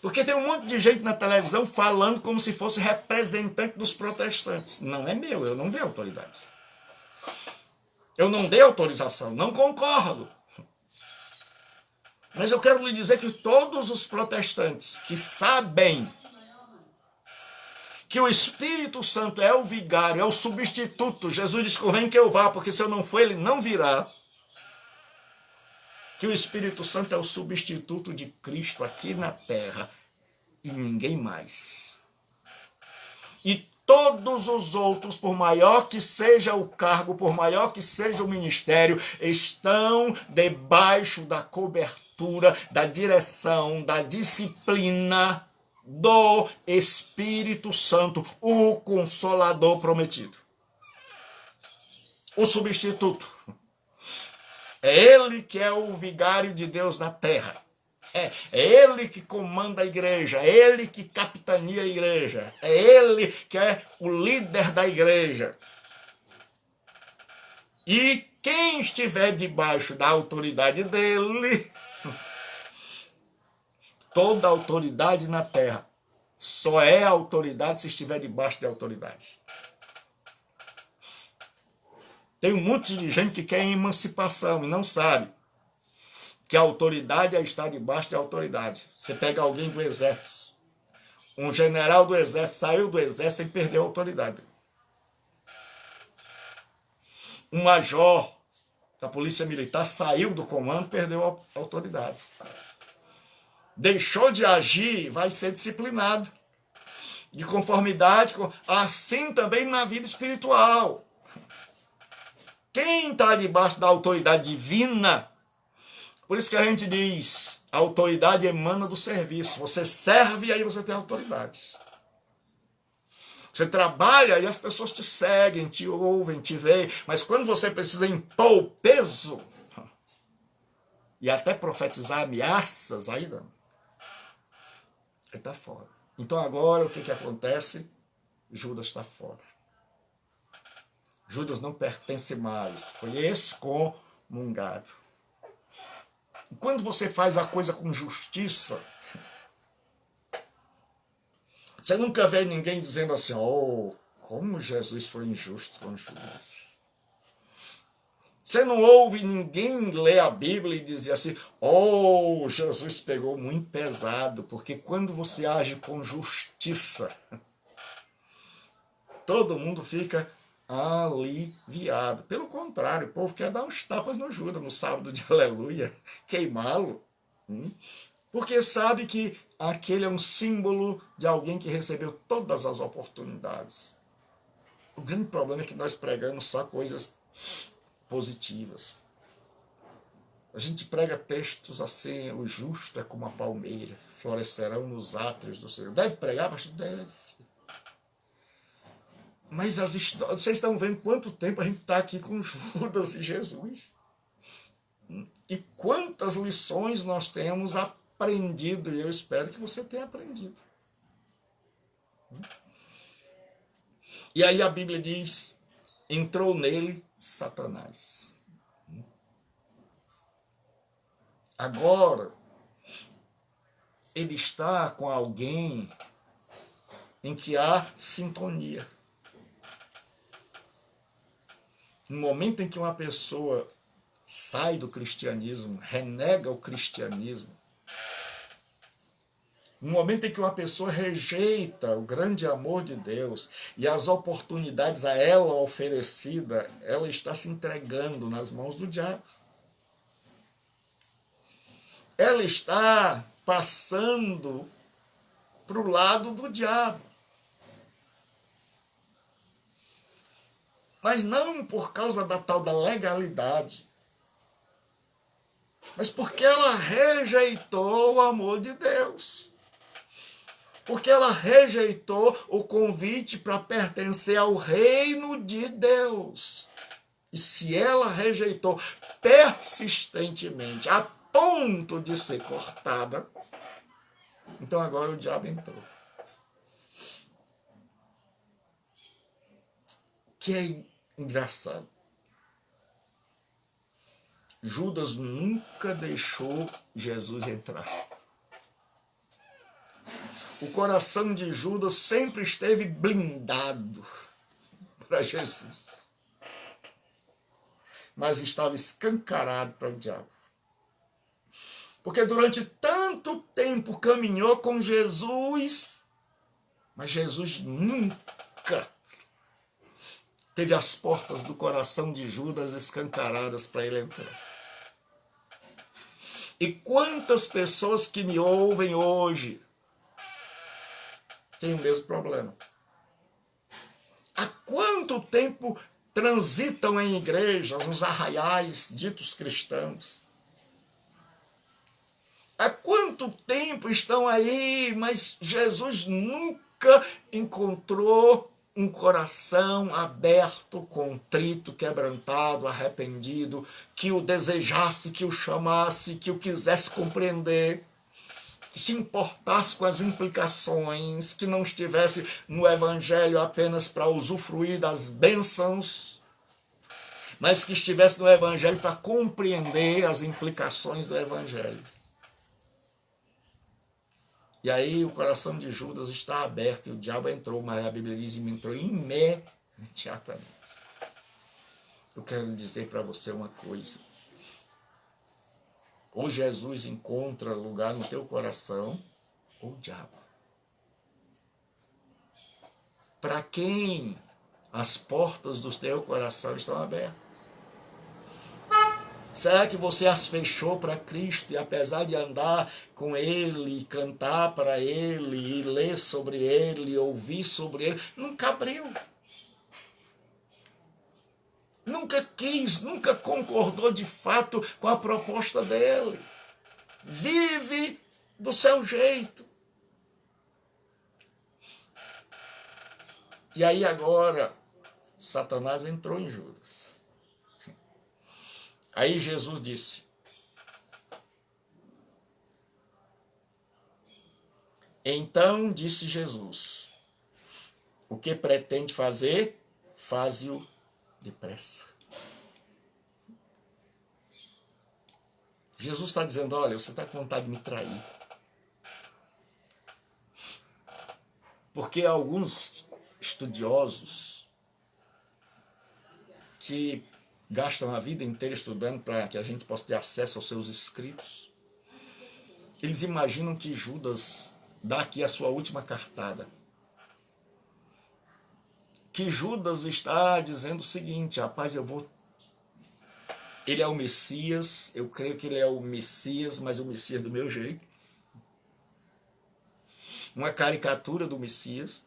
Porque tem um monte de gente na televisão falando como se fosse representante dos protestantes. Não é meu, eu não dei autoridade. Eu não dei autorização, não concordo. Mas eu quero lhe dizer que todos os protestantes que sabem que o Espírito Santo é o vigário, é o substituto, Jesus disse, convém que eu vá, porque se eu não for, ele não virá. Que o Espírito Santo é o substituto de Cristo aqui na terra e ninguém mais. E todos os outros, por maior que seja o cargo, por maior que seja o ministério, estão debaixo da cobertura, da direção, da disciplina do Espírito Santo, o Consolador prometido. O substituto. É ele que é o vigário de Deus na terra. É ele que comanda a igreja, é ele que capitania a igreja, é ele que é o líder da igreja. E quem estiver debaixo da autoridade dele, toda autoridade na terra só é autoridade se estiver debaixo da autoridade. Tem um monte de gente que quer emancipação e não sabe que a autoridade é estar debaixo da autoridade. Você pega alguém do exército, um general do exército saiu do exército e perdeu a autoridade. Um major da polícia militar saiu do comando e perdeu a autoridade. Deixou de agir, vai ser disciplinado. De conformidade, assim também na vida espiritual. Quem está debaixo da autoridade divina, por isso que a gente diz, a autoridade emana do serviço. Você serve e aí você tem autoridade. Você trabalha e as pessoas te seguem, te ouvem, te veem. Mas quando você precisa impor o peso e até profetizar ameaças, aí não. Ele está fora. Então agora o que acontece? Judas está fora. Judas não pertence mais. Foi excomungado. Quando você faz a coisa com justiça, você nunca vê ninguém dizendo assim, oh, como Jesus foi injusto com Judas. Você não ouve ninguém ler a Bíblia e dizer assim, oh, Jesus pegou muito pesado, porque quando você age com justiça, todo mundo fica aliviado. Pelo contrário, o povo quer dar uns tapas no Judas no sábado de aleluia, queimá-lo, porque sabe que aquele é um símbolo de alguém que recebeu todas as oportunidades. O grande problema é que nós pregamos só coisas positivas. A gente prega textos assim, o justo é como a palmeira, florescerão nos átrios do Senhor. Deve pregar, pastor? Deve. Mas as histórias, vocês estão vendo quanto tempo a gente está aqui com Judas e Jesus. E quantas lições nós temos aprendido, e eu espero que você tenha aprendido. E aí a Bíblia diz, entrou nele Satanás. Agora, ele está com alguém em que há sintonia. No momento em que uma pessoa sai do cristianismo, renega o cristianismo, no momento em que uma pessoa rejeita o grande amor de Deus e as oportunidades a ela oferecida, ela está se entregando nas mãos do diabo. Ela está passando para o lado do diabo. Mas não por causa da tal da legalidade, mas porque ela rejeitou o amor de Deus. Porque ela rejeitou o convite para pertencer ao reino de Deus. E se ela rejeitou persistentemente, a ponto de ser cortada, então agora o diabo entrou. Que é engraçado. Judas nunca deixou Jesus entrar. O coração de Judas sempre esteve blindado para Jesus. Mas estava escancarado para o diabo. Porque durante tanto tempo caminhou com Jesus, mas Jesus nunca teve as portas do coração de Judas escancaradas para ele entrar. E quantas pessoas que me ouvem hoje têm o mesmo problema? Há quanto tempo transitam em igrejas, nos arraiais ditos cristãos? Há quanto tempo estão aí, mas Jesus nunca encontrou um coração aberto, contrito, quebrantado, arrependido, que o desejasse, que o chamasse, que o quisesse compreender, que se importasse com as implicações, que não estivesse no evangelho apenas para usufruir das bênçãos, mas que estivesse no evangelho para compreender as implicações do evangelho. E aí o coração de Judas está aberto, e o diabo entrou, mas a Bíblia diz que entrou imediatamente. Eu quero dizer para você uma coisa. Ou Jesus encontra lugar no teu coração, ou o diabo. Para quem as portas do teu coração estão abertas? Será que você as fechou para Cristo e apesar de andar com Ele, cantar para Ele, e ler sobre Ele, ouvir sobre Ele, nunca abriu? Nunca quis, nunca concordou de fato com a proposta dele. Vive do seu jeito. E aí agora, Satanás entrou em Judas. Aí Jesus disse, então disse Jesus, o que pretende fazer, faze-o depressa. Jesus está dizendo, olha, você está com vontade de me trair. Porque alguns estudiosos que gastam a vida inteira estudando para que a gente possa ter acesso aos seus escritos. Eles imaginam que Judas dá aqui a sua última cartada. Que Judas está dizendo o seguinte: rapaz, ele é o Messias, eu creio que ele é o Messias, mas o Messias do meu jeito. Uma caricatura do Messias.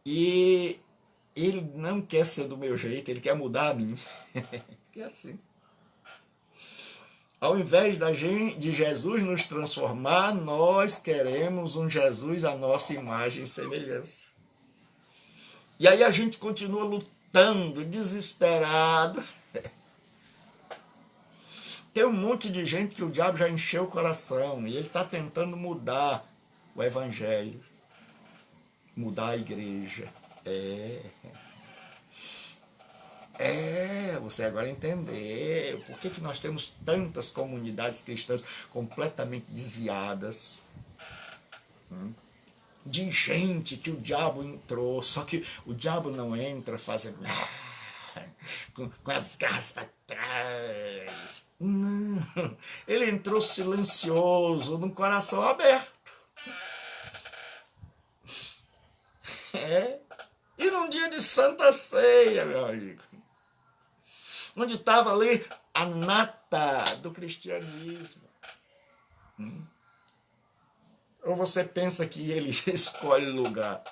E ele não quer ser do meu jeito, ele quer mudar a mim. Que é assim. Ao invés de Jesus nos transformar, nós queremos um Jesus à nossa imagem e semelhança. E aí a gente continua lutando, desesperado. Tem um monte de gente que o diabo já encheu o coração e ele está tentando mudar o evangelho, mudar a igreja. Você agora entendeu por que nós temos tantas comunidades cristãs completamente desviadas, de gente que o diabo entrou, só que o diabo não entra fazendo com as garras para trás. Não, ele entrou silencioso, no coração aberto. E num dia de Santa Ceia, meu amigo, onde estava ali a nata do cristianismo. Ou você pensa que ele escolhe lugar?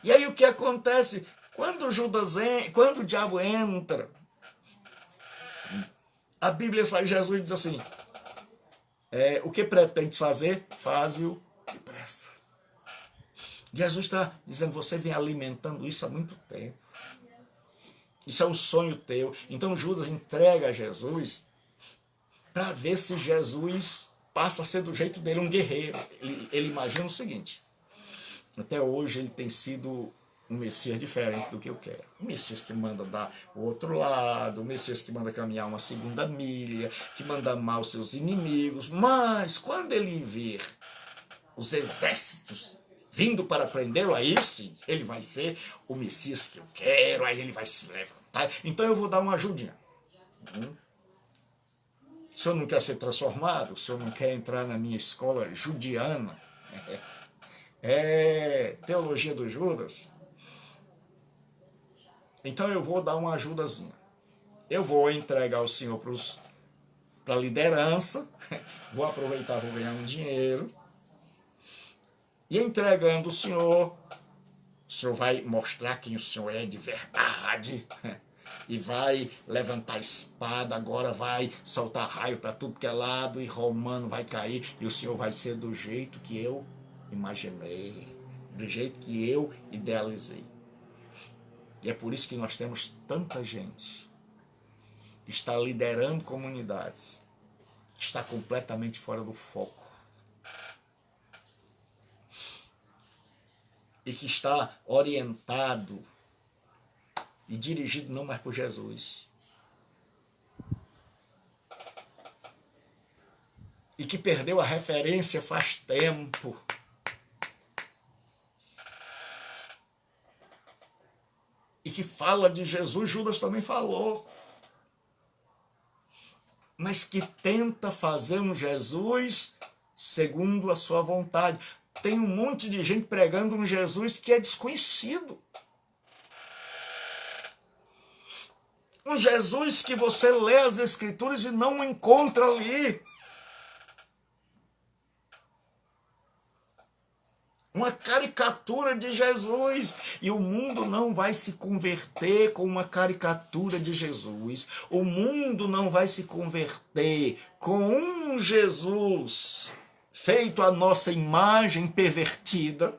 E aí o que acontece? Quando o diabo entra, a Bíblia sai, Jesus diz assim: o que pretendes fazer? Faze-o depressa. Jesus está dizendo: você vem alimentando isso há muito tempo. Isso é um sonho teu. Então Judas entrega a Jesus para ver se Jesus passa a ser do jeito dele, um guerreiro. Ele imagina o seguinte: até hoje ele tem sido um Messias diferente do que eu quero. Um Messias que manda dar o outro lado, um Messias que manda caminhar uma segunda milha, que manda amar os seus inimigos. Mas quando ele vir os exércitos vindo para prendê-lo, aí sim, ele vai ser o Messias que eu quero, aí ele vai se levantar. Então eu vou dar uma ajudinha. O senhor não quer ser transformado? O senhor não quer entrar na minha escola judiana? Teologia do Judas? Então eu vou dar uma ajudazinha. Eu vou entregar o senhor para a liderança, vou aproveitar, vou ganhar um dinheiro, e entregando o senhor vai mostrar quem o senhor é de verdade, e vai levantar a espada, agora vai soltar raio para tudo que é lado, e romano vai cair, e o senhor vai ser do jeito que eu imaginei, do jeito que eu idealizei. E é por isso que nós temos tanta gente que está liderando comunidades, que está completamente fora do foco, e que está orientado e dirigido não mais por Jesus. E que perdeu a referência faz tempo. E que fala de Jesus, Judas também falou. Mas que tenta fazer um Jesus segundo a sua vontade. Tem um monte de gente pregando um Jesus que é desconhecido. Um Jesus que você lê as Escrituras e não encontra ali. Uma caricatura de Jesus. E o mundo não vai se converter com uma caricatura de Jesus. O mundo não vai se converter com um Jesus feito à nossa imagem pervertida.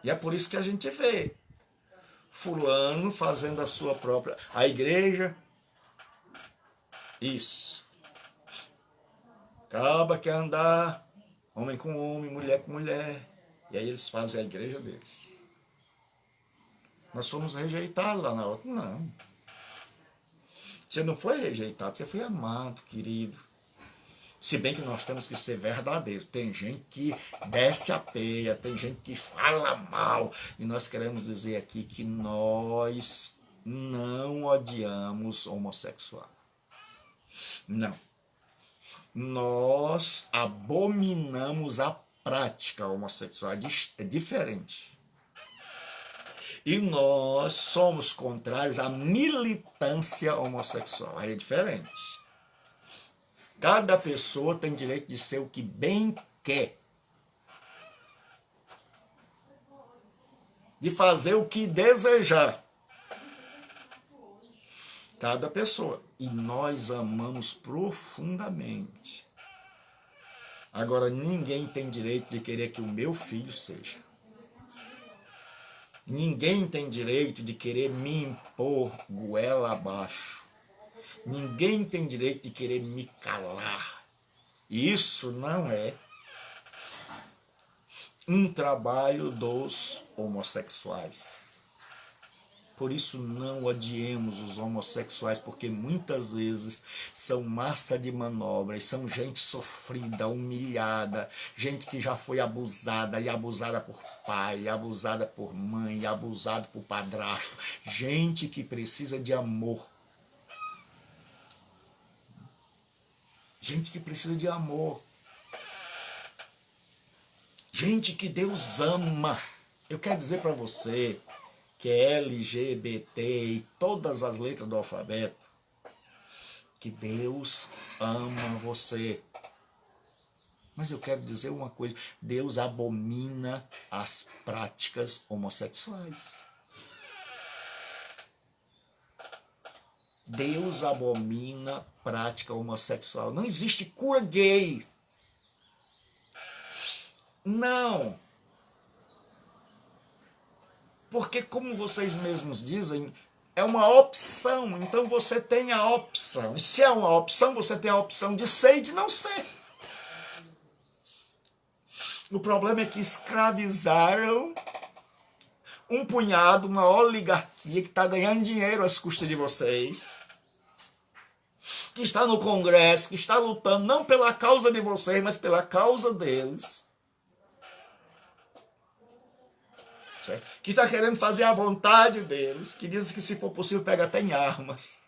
E é por isso que a gente vê fulano fazendo a sua própria... A igreja, isso. Acaba quer andar homem com homem, mulher com mulher. E aí eles fazem a igreja deles. Nós fomos rejeitados lá na outra. Não. Você não foi rejeitado, você foi amado, querido. Se bem que nós temos que ser verdadeiros. Tem gente que desce a peia, tem gente que fala mal. E nós queremos dizer aqui que nós não odiamos homossexual. Não. Nós abominamos a prática homossexual. É diferente. E nós somos contrários à militância homossexual. Aí é diferente. Cada pessoa tem direito de ser o que bem quer. De fazer o que desejar. Cada pessoa. E nós amamos profundamente. Agora, ninguém tem direito de querer que o meu filho seja. Ninguém tem direito de querer me impor goela abaixo. Ninguém tem direito de querer me calar. Isso não é um trabalho dos homossexuais. Por isso não odiemos os homossexuais, porque muitas vezes são massa de manobras, são gente sofrida, humilhada, gente que já foi abusada, e abusada por pai, e abusada por mãe, e abusada por padrasto, gente que precisa de amor. Gente que precisa de amor. Gente que Deus ama. Eu quero dizer para você que é LGBT e todas as letras do alfabeto, que Deus ama você. Mas eu quero dizer uma coisa, Deus abomina as práticas homossexuais. Deus abomina prática homossexual. Não existe cura gay. Não. Porque, como vocês mesmos dizem, é uma opção. Então você tem a opção. E se é uma opção, você tem a opção de ser e de não ser. O problema é que escravizaram um punhado, uma oligarquia que está ganhando dinheiro às custas de vocês, que está no Congresso, que está lutando não pela causa de vocês, mas pela causa deles, certo? Que está querendo fazer a vontade deles, que diz que se for possível pega até em armas,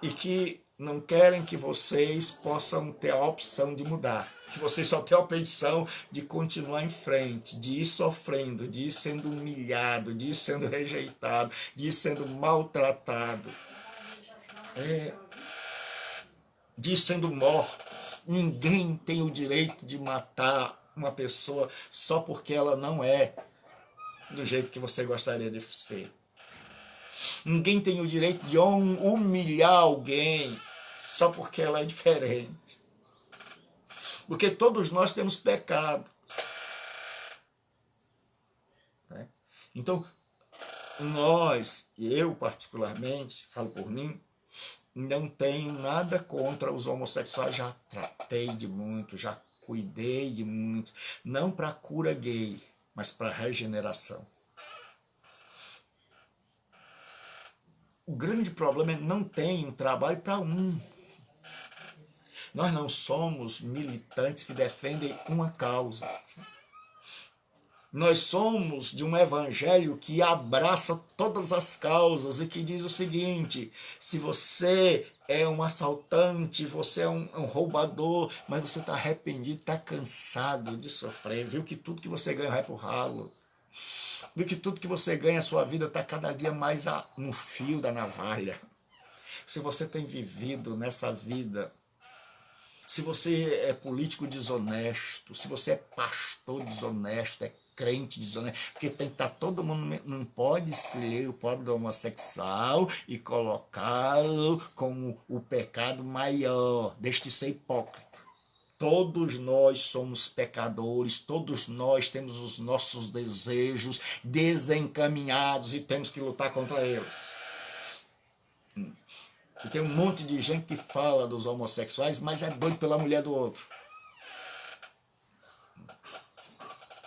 e que não querem que vocês possam ter a opção de mudar, que vocês só têm a opção de continuar em frente, de ir sofrendo, de ir sendo humilhado, de ir sendo rejeitado, de ir sendo maltratado, de ir sendo morto. Ninguém tem o direito de matar uma pessoa só porque ela não é do jeito que você gostaria de ser. Ninguém tem o direito de humilhar alguém só porque ela é diferente. Porque todos nós temos pecado. Né? Então, nós, e eu particularmente, falo por mim, não tenho nada contra os homossexuais, já tratei de muito, já cuidei de muito, não para cura gay, mas para regeneração. O grande problema é que não tem um trabalho para um. Nós não somos militantes que defendem uma causa. Nós somos de um evangelho que abraça todas as causas e que diz o seguinte: se você é um assaltante, você é um roubador, mas você está arrependido, está cansado de sofrer, viu que tudo que você ganha vai para o ralo, viu que tudo que você ganha, a sua vida está cada dia mais no fio da navalha. Se você tem vivido nessa vida, se você é político desonesto, se você é pastor desonesto, é crente desonesto, porque tem que estar todo mundo, não pode escolher o pobre do homossexual e colocá-lo como o pecado maior, deixe de ser hipócrita. Todos nós somos pecadores, todos nós temos os nossos desejos desencaminhados e temos que lutar contra eles. E tem um monte de gente que fala dos homossexuais, mas é doido pela mulher do outro.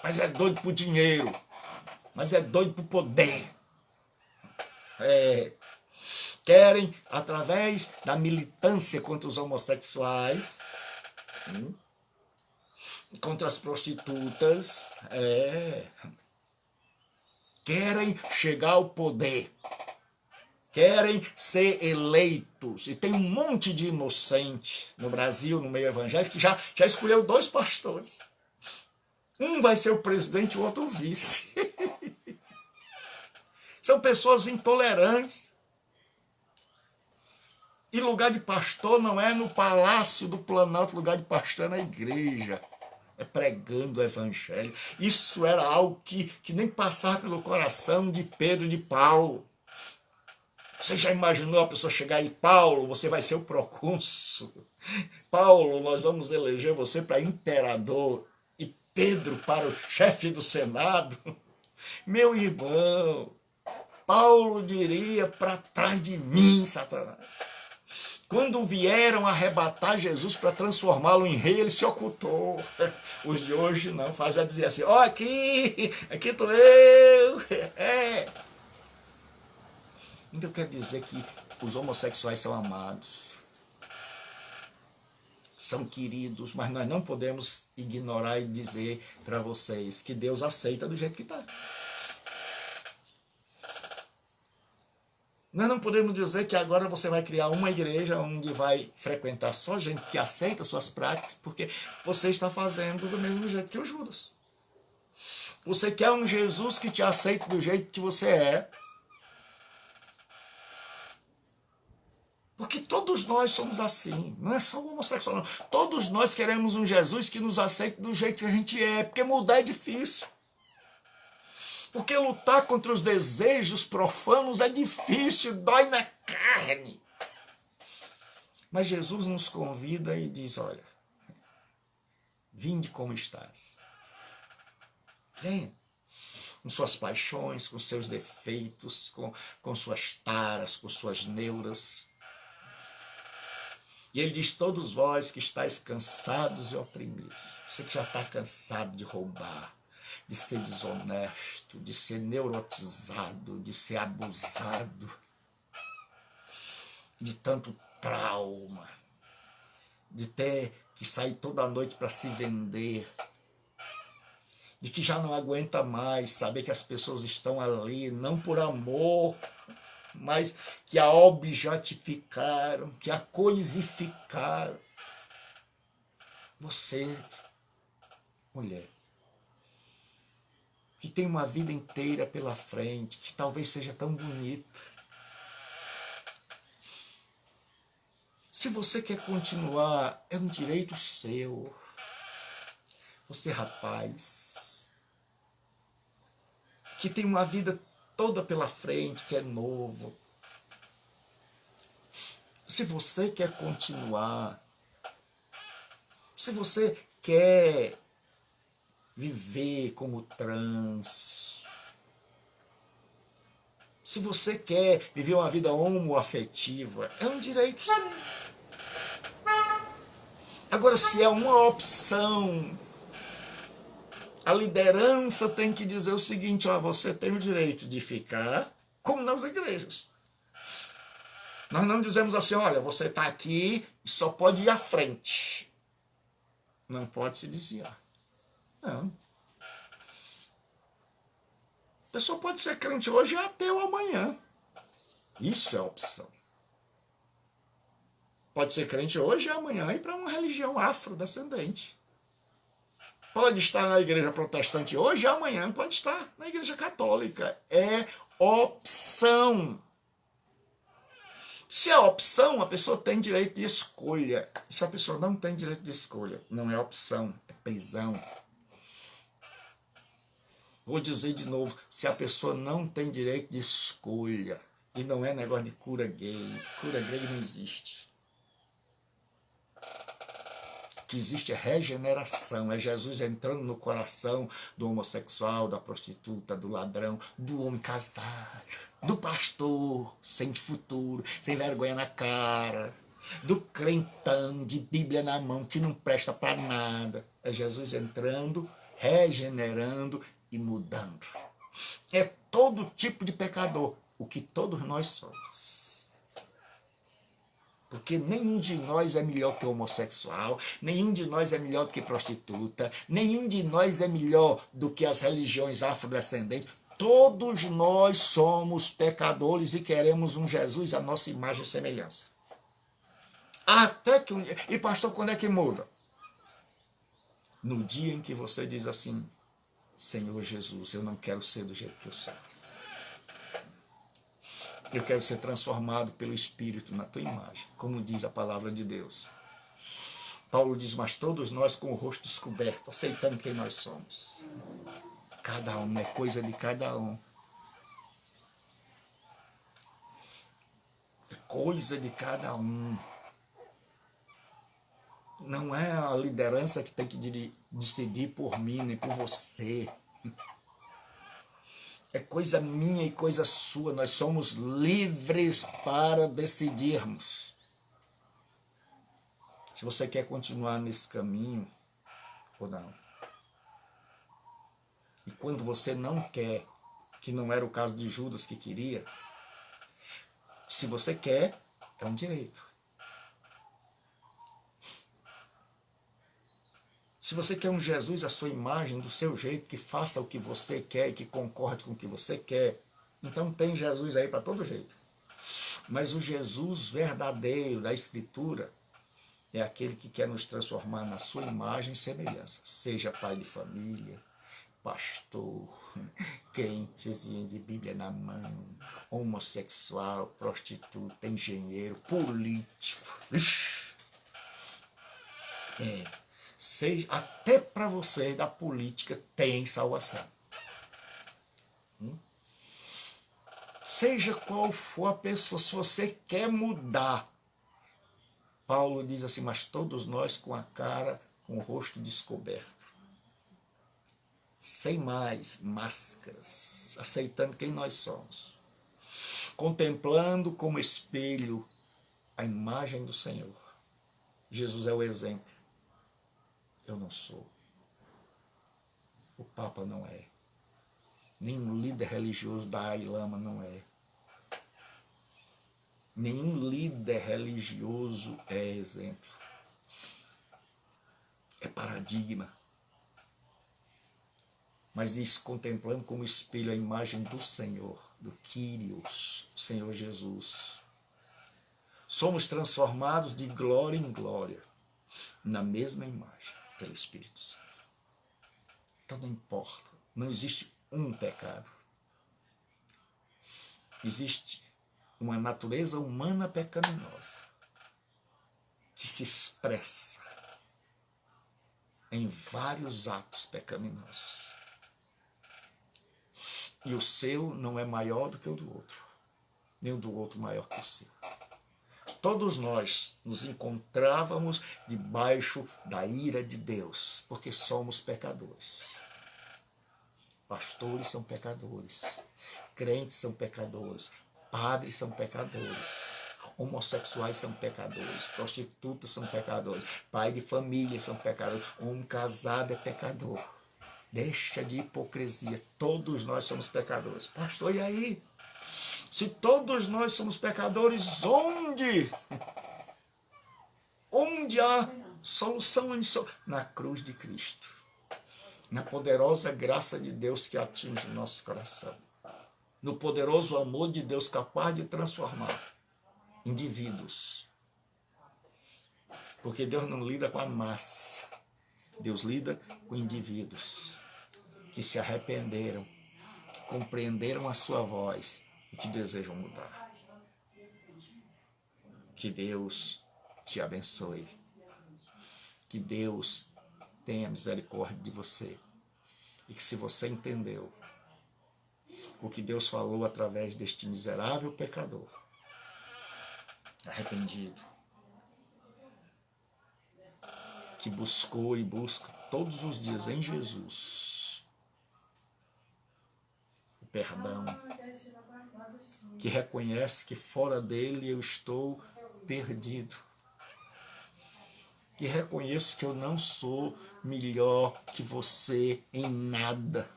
Mas é doido por dinheiro. Mas é doido por poder. Querem, através da militância contra os homossexuais, contra as prostitutas, querem chegar ao poder, querem ser eleitos. E tem um monte de inocente no Brasil, no meio evangélico, que já escolheu 2 pastores. Um vai ser o presidente e o outro o vice. São pessoas intolerantes. E lugar de pastor não é no Palácio do Planalto, lugar de pastor é na igreja. É pregando o evangelho. Isso era algo que nem passava pelo coração de Pedro e de Paulo. Você já imaginou a pessoa chegar e Paulo, você vai ser o procônsul. Paulo, nós vamos eleger você para imperador. E Pedro para o chefe do Senado. Meu irmão, Paulo diria, para trás de mim, Satanás. Quando vieram arrebatar Jesus para transformá-lo em rei, ele se ocultou. Os de hoje não, faz a dizer assim, ó, aqui estou eu. Então quer dizer que os homossexuais são amados, são queridos, mas nós não podemos ignorar e dizer para vocês que Deus aceita do jeito que está. Nós não podemos dizer que agora você vai criar uma igreja onde vai frequentar só gente que aceita suas práticas, porque você está fazendo do mesmo jeito que o Judas. Você quer um Jesus que te aceite do jeito que você é, porque todos nós somos assim, não é só o homossexual, não. Todos nós queremos um Jesus que nos aceite do jeito que a gente é, porque mudar é difícil. Porque lutar contra os desejos profanos é difícil, dói na carne. Mas Jesus nos convida e diz, olha, vinde como estás. Venha. Com suas paixões, com seus defeitos, com suas taras, com suas neuras. E ele diz, todos vós que estáis cansados e oprimidos, você que já está cansado de roubar, de ser desonesto, de ser neurotizado, de ser abusado, de tanto trauma, de ter que sair toda noite para se vender, de que já não aguenta mais saber que as pessoas estão ali, não por amor, mas que a objetificaram, que a coisificaram. Você, mulher, que tem uma vida inteira pela frente, que talvez seja tão bonita. Se você quer continuar, é um direito seu. Você, rapaz, que tem uma vida toda pela frente, que é novo. Se você quer continuar, se você quer viver como trans, se você quer viver uma vida homoafetiva, é um direito seu. Agora, se é uma opção, a liderança tem que dizer o seguinte, ó, você tem o direito de ficar como nas igrejas. Nós não dizemos assim, olha, você está aqui e só pode ir à frente. Não pode se desviar. Não. A pessoa pode ser crente hoje e ateu amanhã. Isso é opção. Pode ser crente hoje e amanhã ir para uma religião afrodescendente. Pode estar na igreja protestante hoje e amanhã pode estar na igreja católica. É opção. Se é opção, a pessoa tem direito de escolha. Se a pessoa não tem direito de escolha, não é opção, é prisão. Vou dizer de novo, se a pessoa não tem direito de escolha, e não é negócio de cura gay não existe. O que existe é regeneração, é Jesus entrando no coração do homossexual, da prostituta, do ladrão, do homem casado, do pastor sem futuro, sem vergonha na cara, do crentão de Bíblia na mão que não presta para nada. É Jesus entrando, regenerando e mudando. É todo tipo de pecador, o que todos nós somos. Porque nenhum de nós é melhor que homossexual, nenhum de nós é melhor do que prostituta, nenhum de nós é melhor do que as religiões afrodescendentes. Todos nós somos pecadores e queremos um Jesus à nossa imagem e semelhança. Até que E pastor, quando é que muda? No dia em que você diz assim: Senhor Jesus, eu não quero ser do jeito que eu sou. Eu quero ser transformado pelo Espírito na tua imagem, como diz a palavra de Deus. Paulo diz: mas todos nós com o rosto descoberto, aceitando quem nós somos. Cada um, é coisa de cada um. É coisa de cada um. Não é a liderança que tem que decidir por mim, nem por você. É coisa minha e coisa sua. Nós somos livres para decidirmos. Se você quer continuar nesse caminho ou não. E quando você não quer, que não era o caso de Judas que queria, se você quer, é um direito. Se você quer um Jesus à sua imagem, do seu jeito, que faça o que você quer e que concorde com o que você quer, então tem Jesus aí para todo jeito. Mas o Jesus verdadeiro da Escritura é aquele que quer nos transformar na sua imagem e semelhança. Seja pai de família, pastor, crente de Bíblia na mão, homossexual, prostituta, engenheiro, político. Seja, até para vocês da política tem salvação. Seja qual for a pessoa, se você quer mudar, Paulo diz assim: mas todos nós com a cara, com o rosto descoberto, sem mais máscaras, aceitando quem nós somos, contemplando como espelho a imagem do Senhor. Jesus é o exemplo. Eu não sou. O Papa não é. Nenhum líder religioso da Dalai Lama não é. Nenhum líder religioso é exemplo. É paradigma. Mas diz: contemplando como espelho a imagem do Senhor, do Kyrios, Senhor Jesus. Somos transformados de glória em glória, na mesma imagem, pelo Espírito Santo. Então não importa, não existe um pecado. Existe uma natureza humana pecaminosa, que se expressa em vários atos pecaminosos. E o seu não é maior do que o do outro, nem o do outro maior que o seu. Todos nós nos encontrávamos debaixo da ira de Deus, porque somos pecadores. Pastores são pecadores, crentes são pecadores, padres são pecadores, homossexuais são pecadores, prostitutas são pecadores, pai de família são pecadores, homem casado é pecador. Deixa de hipocrisia, todos nós somos pecadores. Pastor, e aí? Se todos nós somos pecadores, onde? Onde há solução? Na cruz de Cristo. Na poderosa graça de Deus que atinge o nosso coração. No poderoso amor de Deus capaz de transformar indivíduos. Porque Deus não lida com a massa. Deus lida com indivíduos que se arrependeram, que compreenderam a sua voz e que desejam mudar. Que Deus te abençoe. Que Deus tenha misericórdia de você. E que se você entendeu o que Deus falou através deste miserável pecador, arrependido, que buscou e busca todos os dias em Jesus o perdão, que reconhece que fora dele eu estou perdido, que reconheço que eu não sou melhor que você em nada,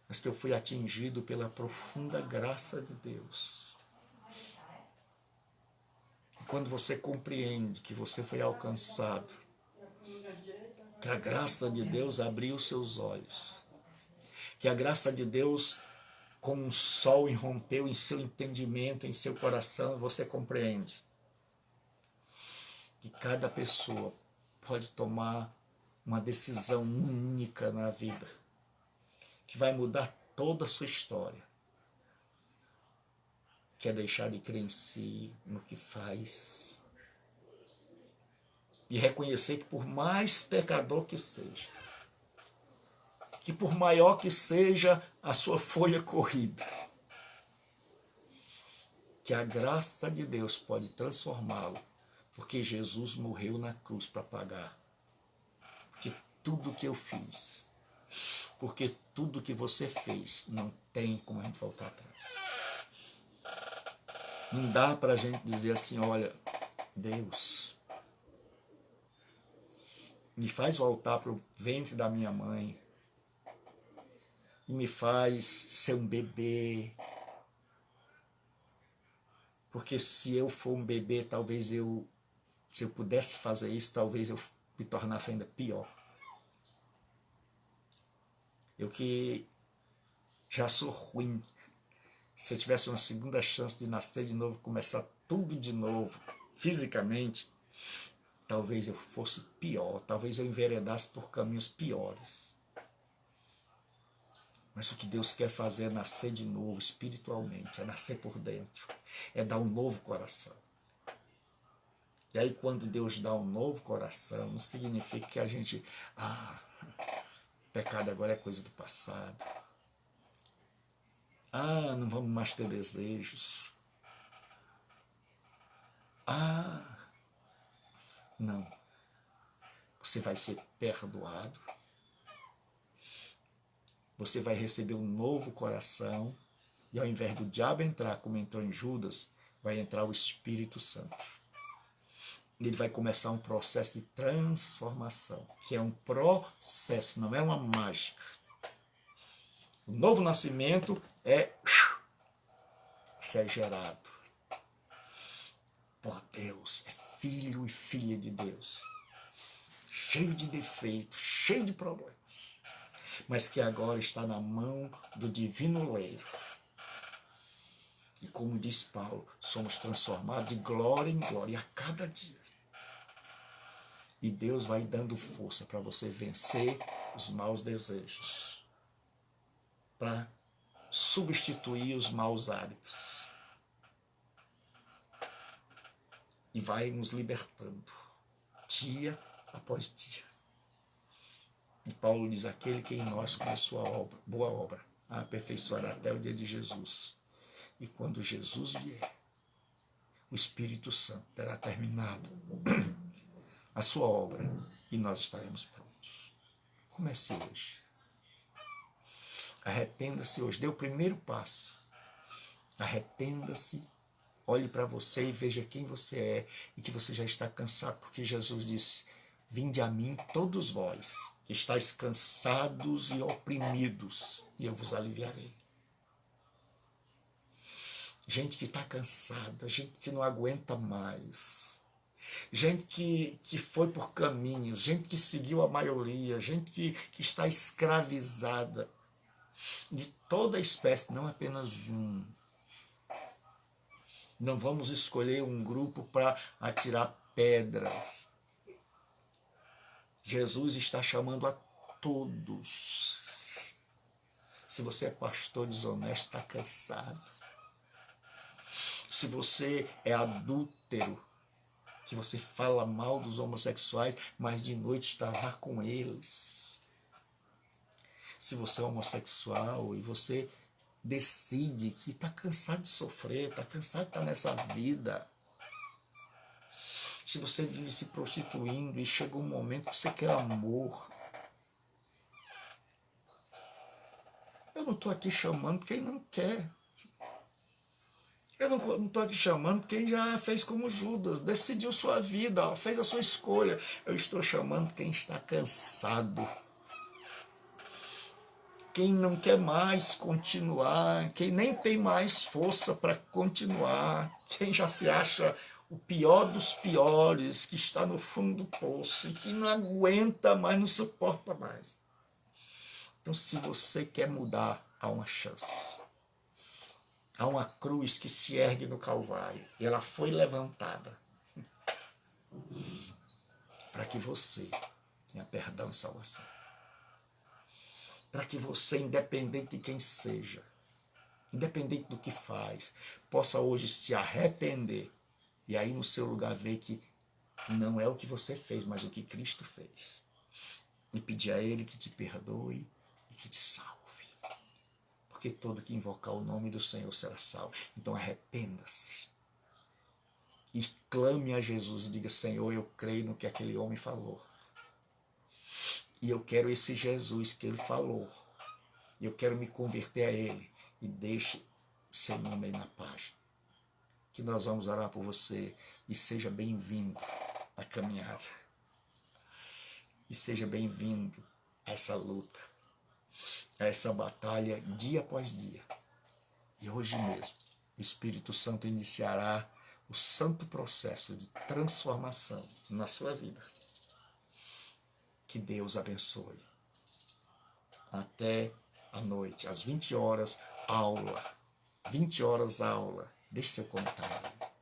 mas que eu fui atingido pela profunda graça de Deus. Quando você compreende que você foi alcançado, que a graça de Deus abriu seus olhos, que a graça de Deus, como um sol, irrompeu em seu entendimento, em seu coração, você compreende que cada pessoa pode tomar uma decisão única na vida, que vai mudar toda a sua história, que é deixar de crer em si, no que faz, e reconhecer que por mais pecador que seja, que por maior que seja a sua folha corrida, que a graça de Deus pode transformá-lo, porque Jesus morreu na cruz para pagar. Porque tudo que eu fiz, porque tudo que você fez, não tem como a gente voltar atrás. Não dá para a gente dizer assim, olha, Deus, me faz voltar para o ventre da minha mãe, e me faz ser um bebê, porque se eu for um bebê, talvez se eu pudesse fazer isso, talvez eu me tornasse ainda pior. Eu que já sou ruim, se eu tivesse uma segunda chance de nascer de novo, começar tudo de novo, fisicamente, talvez eu fosse pior, talvez eu enveredasse por caminhos piores. Mas o que Deus quer fazer é nascer de novo espiritualmente, é nascer por dentro, é dar um novo coração. E aí quando Deus dá um novo coração, não significa que a gente, pecado agora é coisa do passado. Não vamos mais ter desejos. Não. Você vai ser perdoado. Você vai receber um novo coração. E ao invés do diabo entrar como entrou em Judas, vai entrar o Espírito Santo. Ele vai começar um processo de transformação, que é um processo, não é uma mágica. O novo nascimento você é gerado por Deus, é filho e filha de Deus, cheio de defeitos, cheio de problemas, mas que agora está na mão do divino oleiro. E como diz Paulo, somos transformados de glória em glória a cada dia. E Deus vai dando força para você vencer os maus desejos, para substituir os maus hábitos. E vai nos libertando, dia após dia. E Paulo diz, aquele que em nós começou a obra, boa obra, a aperfeiçoará até o dia de Jesus. E quando Jesus vier, o Espírito Santo terá terminado a sua obra e nós estaremos prontos. Comece hoje. Arrependa-se hoje, dê o primeiro passo. Arrependa-se, olhe para você e veja quem você é e que você já está cansado, porque Jesus disse, vinde a mim todos vós, que estáis cansados e oprimidos, e eu vos aliviarei. Gente que está cansada, gente que não aguenta mais, gente que foi por caminhos, gente que seguiu a maioria, gente que está escravizada, de toda a espécie, não apenas um. Não vamos escolher um grupo para atirar pedras. Jesus está chamando a todos. Se você é pastor desonesto, está cansado. Se você é adúltero, que você fala mal dos homossexuais, mas de noite está lá com eles. Se você é homossexual e você decide que está cansado de sofrer, está cansado de estar nessa vida. Se você vive se prostituindo e chega um momento que você quer amor. Eu não estou aqui chamando quem não quer. Eu não estou aqui chamando quem já fez como Judas, decidiu sua vida, fez a sua escolha. Eu estou chamando quem está cansado. Quem não quer mais continuar, quem nem tem mais força para continuar, quem já se acha o pior dos piores, que está no fundo do poço e que não aguenta mais, não suporta mais. Então, se você quer mudar, há uma chance. Há uma cruz que se ergue no Calvário e ela foi levantada para que você tenha perdão e salvação. Para que você, independente de quem seja, independente do que faz, possa hoje se arrepender e aí no seu lugar ver que não é o que você fez, mas o que Cristo fez. E pedir a Ele que te perdoe e que te salve. Porque todo que invocar o nome do Senhor será salvo. Então arrependa-se. E clame a Jesus e diga: Senhor, eu creio no que aquele homem falou. E eu quero esse Jesus que ele falou. E eu quero me converter a ele. E deixe seu nome aí na página. Que nós vamos orar por você. E seja bem-vindo à caminhada. E seja bem-vindo a essa luta. A essa batalha dia após dia. E hoje mesmo, o Espírito Santo iniciará o santo processo de transformação na sua vida. Que Deus abençoe. Até a noite, às 20 horas, aula. 20 horas, aula. Deixe seu comentário.